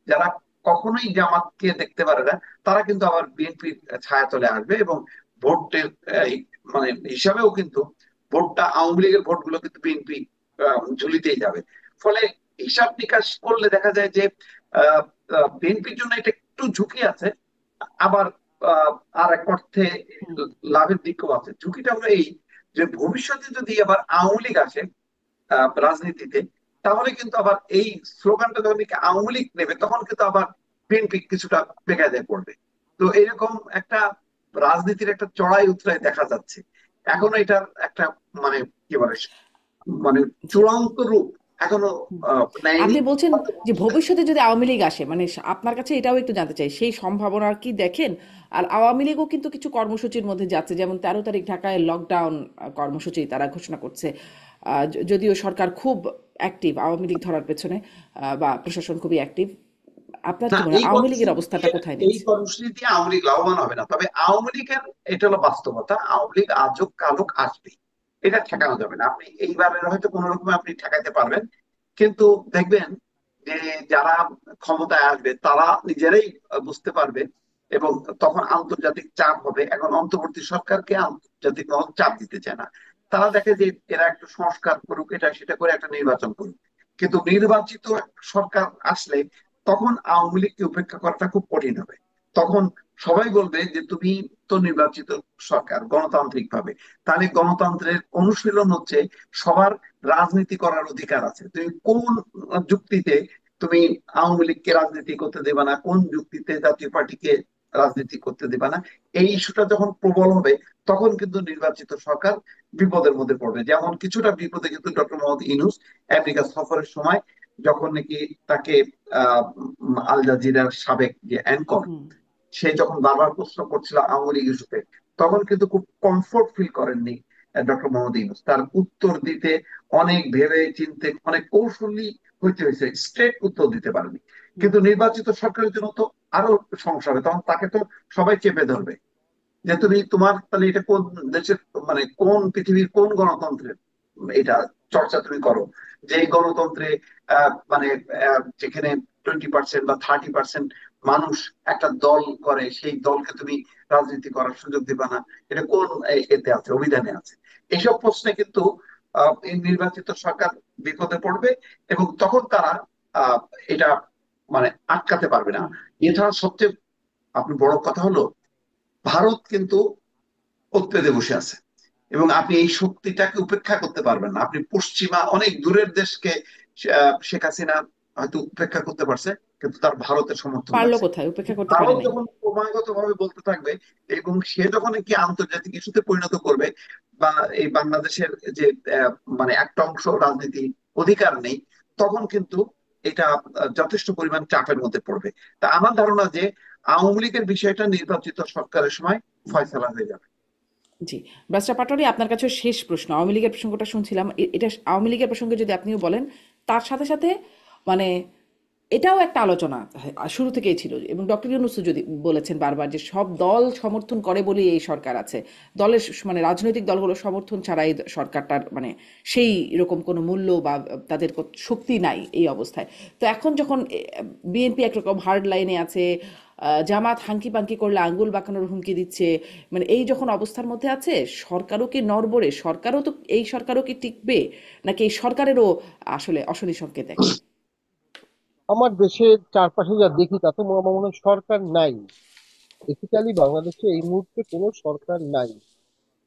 যারা কখনোই জামাতকে দেখতে পারে না, তারা কিন্তু আবার বিএনপির ছায়াতলে আসবে, এবং ভোটের এই, মানে হিসাবেও কিন্তু ভোটটা, আওয়ামী লীগের ভোটগুলো কিন্তু বিএনপি ঝুলিতেই যাবে। ফলে হিসাব নিকাশ করলে দেখা যায় যে বিএনপির জন্য এটা একটু ঝুঁকি আছে, আবার আহ, আর এক অর্থে হুম লাভের দিকও আছে। ঝুঁকিটা হলো এই, যে ভবিষ্যতে যদি আবার আওয়ামী লীগ আসে রাজনীতিতে, তাহলে কিন্তু আবার এই স্লোগানটা যখন নাকি আওয়ামী লীগ নেবে, তখন কিন্তু আবার বিএনপি কিছুটা বেকায়দায় পড়বে। তো এরকম একটা রাজনীতির একটা চড়াই উতরাই দেখা যাচ্ছে। এখনো এটার একটা, মানে কি বলে, মানে জি চূড়ান্ত রূপ এখনো হুম। নেয়নি। আপনি বলছেন হয়তো যে ভবিষ্যতে। ভবিষ্যতে যদি আওয়ামী লীগ আসে, মানে আপনার কাছে এটাও একটু জানতে চাই, সেই সম্ভাবনা কি দেখেন? আর আওয়ামী লীগও কিন্তু কিছু কর্মসূচির মধ্যে যাচ্ছে, যেমন 13 তারিখ ঢাকায় লকডাউন কর্মসূচি তারা ঘোষণা করছে। যদিও সরকার খুব অ্যাক্টিভ আওয়ামী লীগ ধরার পেছনে, বা প্রশাসন খুবই অ্যাক্টিভ। আপনার না, কি মনে হয় এই আওয়ামী লীগের কর্মসূচি অবস্থানটা দিয়ে কোথায় এই নিচ্ছে? কর্মসূচি দিয়ে আওয়ামী লীগ লাভবান হবে না, তবে আওয়ামী লীগের এটা হলো বাস্তবতা, আওয়ামী লীগ আজক কালক আসবে, এটা ঠেকানো যাবে না। আপনি এইবারের হয়তো কোন রকমে আপনি ঠেকাইতে পারবেন, কিন্তু দেখবেন যে যারা ক্ষমতায় আসবে তারা নিজেরাই বুঝতে পারবে, এবং তখন আন্তর্জাতিক চাপ হবে। এখন অন্তর্বর্তী সরকারকে আন্তর্জাতিক মহল চাপ দিতে চায় না, তারা দেখে যে এরা একটু সংস্কার করুক, এটা সেটা করে একটা নির্বাচন করুক। কিন্তু নির্বাচিত সরকার আসলে তখন আওয়ামী লীগকে উপেক্ষা করাটা খুব কঠিন হবে। তখন সবাই বলবে যে তুমি তো নির্বাচিত সরকার গণতান্ত্রিক ভাবে, তাহলে গণতন্ত্রের অনুশীলন হচ্ছে সবার রাজনীতি করার অধিকার আছে। তুমি কোন যুক্তিতে তুমি আওয়ামী লীগকে রাজনীতি করতে দেবে না, কোন যুক্তিতে জাতীয় পার্টিকে রাজনীতি করতে দেবে না, এই ইস্যুটা যখন প্রবল হবে তখন কিন্তু নির্বাচিত সরকার বিপদের মধ্যে পড়বে। যেমন কিছুটা বিপদে কিন্তু ডক্টর মোহাম্মদ ইউনূস আমেরিকা সফরের সময়, যখন নাকি তাকে আল জাজিরার সাবেক যে অ্যাঙ্কর, হুম। সে যখন বারবার প্রশ্ন করছিল আওয়ামী লীগ ইস্যুতে, তখন কিন্তু খুব কমফোর্ট ফিল করেননি ডক্টর মোহাম্মদ ইউনূস। তার উত্তর দিতে অনেক ভেবে চিন্তে অনেক কৌশলী হইতে হয়েছে, স্ট্রেট উত্তর দিতে পারেনি। হুম। কিন্তু নির্বাচিত সরকারের জন্য তো আরো সমস্যা হবে, তখন তাকে তো সবাই চেপে ধরবে যে তুমি তোমার তাহলে এটা কোন দেশের, মানে কোন পৃথিবীর কোন গণতন্ত্রের এটা চর্চা তুমি করো, যে এই গণতন্ত্রে মানে যেখানে 20% বা 30% মানুষ একটা দল করে, সেই দলকে তুমি রাজনীতি করার সুযোগ দিবা না, এটা কোন এতে আছে, অভিধানে আছে? এইসব প্রশ্নে কিন্তু এই নির্বাচিত সরকার বিপদে পড়বে, এবং তখন তারা আহ, এটা মানে আটকাতে পারবে না। হুম। এছাড়া সবচেয়ে আপনি বড় কথা হলো, ভারত কিন্তু ওৎপেতে বসে আছে, এবং আপনি এই শক্তিটাকে উপেক্ষা করতে পারবেন না। আপনি পশ্চিমা অনেক দূরের দেশকে শেখ হাসিনা হয়তো উপেক্ষা করতে পারছে, কিন্তু তার ভারতের সমর্থন পারলো লাগছে। কোথায়? উপেক্ষা করতে পারে ভারত নাই। যখন ক্রমাগত ভাবে বলতে থাকবে, এবং সে যখন কি আন্তর্জাতিক ইস্যুতে পরিণত করবে, বা এই বাংলাদেশের যে মানে একটা অংশ রাজনীতি অধিকার নেই, তখন কিন্তু এটা যথেষ্ট পরিমাণ চাপের মধ্যে পড়বে। তা আমার ধারণা যে আওয়ামী লীগের বিষয়টা নির্বাচিত সরকারের সময় ফয়সালা হয়ে যাবে। জি। ব্যারিস্টার পাটোয়ারি, আপনার কাছে শেষ প্রশ্ন। আওয়ামী লীগের প্রসঙ্গটা শুনছিলাম, এটা আওয়ামী লীগের প্রসঙ্গে যদি আপনিও বলেন, তার সাথে সাথে মানে এটাও একটা আলোচনা শুরু থেকেই ছিল, এবং ডক্টর ইউনূসও যদি বলেছেন বারবার যে সব দল সমর্থন করে বলেই এই সরকার আছে। দলের মানে রাজনৈতিক দলগুলোর সমর্থন ছাড়া এই সরকারটার মানে সেই রকম কোনো মূল্য বা তাদের শক্তি নাই এই অবস্থায়। তো এখন যখন বিএনপি একরকম হার্ড লাইনে আছে, জামাত হাঙ্কি পাঙ্কি করলে আঙ্গুল বাঁকানোর হুমকি দিচ্ছে, মানে এই যখন অবস্থার মধ্যে আছে, সরকারও কি নড়বড়ে? সরকারও তো, এই সরকারও কি টিকবে, নাকি এই সরকারেরও আসলে অশনি সংকেত দেখেন? আমার দেশের চারপাশে যা দেখি তাতে আমার মনে হয় সরকার নাই। বেসিক্যালি বাংলাদেশে এই মুহূর্তে কোনো সরকার নাই,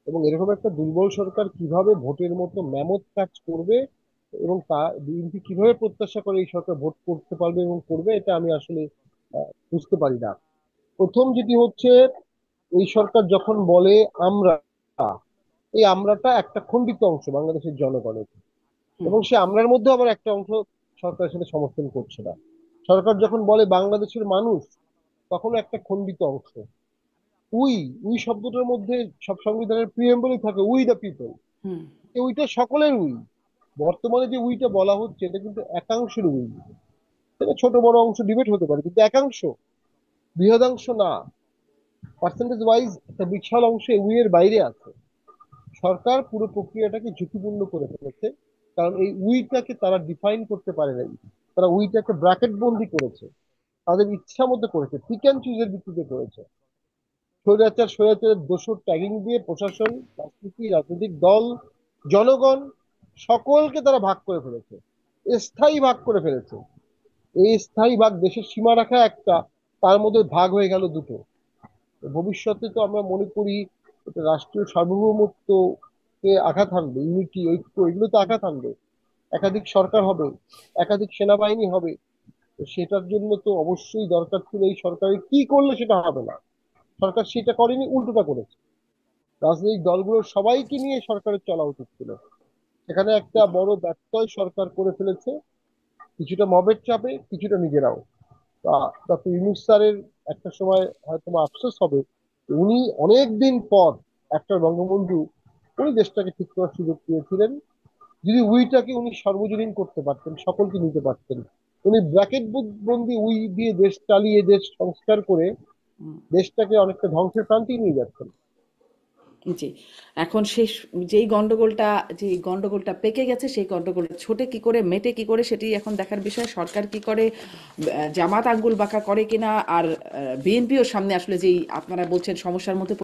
এবং এরকম একটা দুর্বল সরকার কিভাবে ভোটের মতো ম্যামথ কাজ করবে, এবং তা বিএনপি কিভাবে প্রত্যাশা করে এই সরকার ভোট করতে পারবে এবং করবে, এটা আমি আসলে বুঝতে পারি না। প্রথম যেটি হচ্ছে, এই সরকার যখন বলে আমরা, এই আমরাটা একটা খণ্ডিত অংশ বাংলাদেশের জনগণের, হুম। এবং সে আমরার মধ্যে আবার একটা অংশ সরকারের সাথে সমর্থন করছে না। সরকার যখন বলে বাংলাদেশের মানুষ, তখন একটা খণ্ডিত অংশ। উই উই শব্দটার মধ্যে সব সংবিধানের প্রিএম্বলই থাকে উই দ্য পিপল। হুম। উইটা সকলের উই। বর্তমানে যে উইটা বলা হচ্ছে এটা কিন্তু একাংশের উই। এটা ছোট বড় অংশ ডিবেট হতে পারে, কিন্তু একাংশ, বৃহদাংশ না। পার্সেন্টেজ ওয়াইজ একটা বিশাল অংশ এই উই এর বাইরে আছে। সরকার পুরো প্রক্রিয়াটাকে ঝুঁকিপূর্ণ করে ফেলেছে, কারণ এই উইটাকে তারা ডিফাইন করতে পারে নাই। তারা উইটাকে ব্র্যাকেট বন্দি করেছে, তাদের ইচ্ছা মতো করেছে, পিক অ্যান্ড চুজের ভিত্তিতে করেছে। স্বৈরাচার স্বৈরাচারের দোষর ট্যাগিং দিয়ে প্রশাসন, রাজনীতি, রাজনৈতিক দল, জনগণ, সকলকে তারা ভাগ করে ফেলেছে, স্থায়ী ভাগ করে ফেলেছে। এই স্থায়ী ভাগ দেশের সীমা রাখা একটা, তার মধ্যে ভাগ হয়ে গেল দুটো। ভবিষ্যতে তো আমরা মনে করি এটা রাষ্ট্রীয় সার্বভৌমত্ব কে আঘাত হানবে, ইউনিটি, ঐক্য, এগুলো তো আঘাত হানবে। একাধিক সরকার হবে, একাধিক সেনাবাহিনী হবে। তো সেটার জন্য তো অবশ্যই দরকার ছিল এই সরকারের কি করলে সেটা হবে না। সরকার সেটা করেনি, উল্টোটা করেছে। রাজনৈতিক দলগুলোর সবাইকে নিয়ে সরকারের চলা উচিত ছিল। সেখানে একটা বড় ব্যত্যয় সরকার করে ফেলেছে, কিছুটা মবের চাপে, কিছুটা নিজেরাও। ডক্টর ইউনূস স্যারের একটা সময় হয়তো বা আফসোস হবে, উনি অনেক দিন পর একটা বঙ্গবন্ধু, উনি দেশটাকে ঠিক করার সুযোগ পেয়েছিলেন। যদি উইটাকে উনি সর্বজনীন করতে পারতেন, সকলকে নিতে পারতেন, উনি ব্র্যাকেট বন্দি উই দিয়ে দেশ চালিয়ে, দেশ সংস্কার করে হুম, দেশটাকে অনেকটা ধ্বংসের প্রান্তেই নিয়ে যাচ্ছেন। জি। এখন যে গন্ডগোলটা পেকে গেছে, সেই গন্ডগোলটা ছোটে কি করে, মেটে কি করে, সেটি এখন দেখার বিষয়। সরকার কি করে, জামাত আঙ্গুল বাঁকা করে কিনা, আর বিএনপিও সামনে আসলে যেই আপনারা বলছেন সমস্যার মধ্যে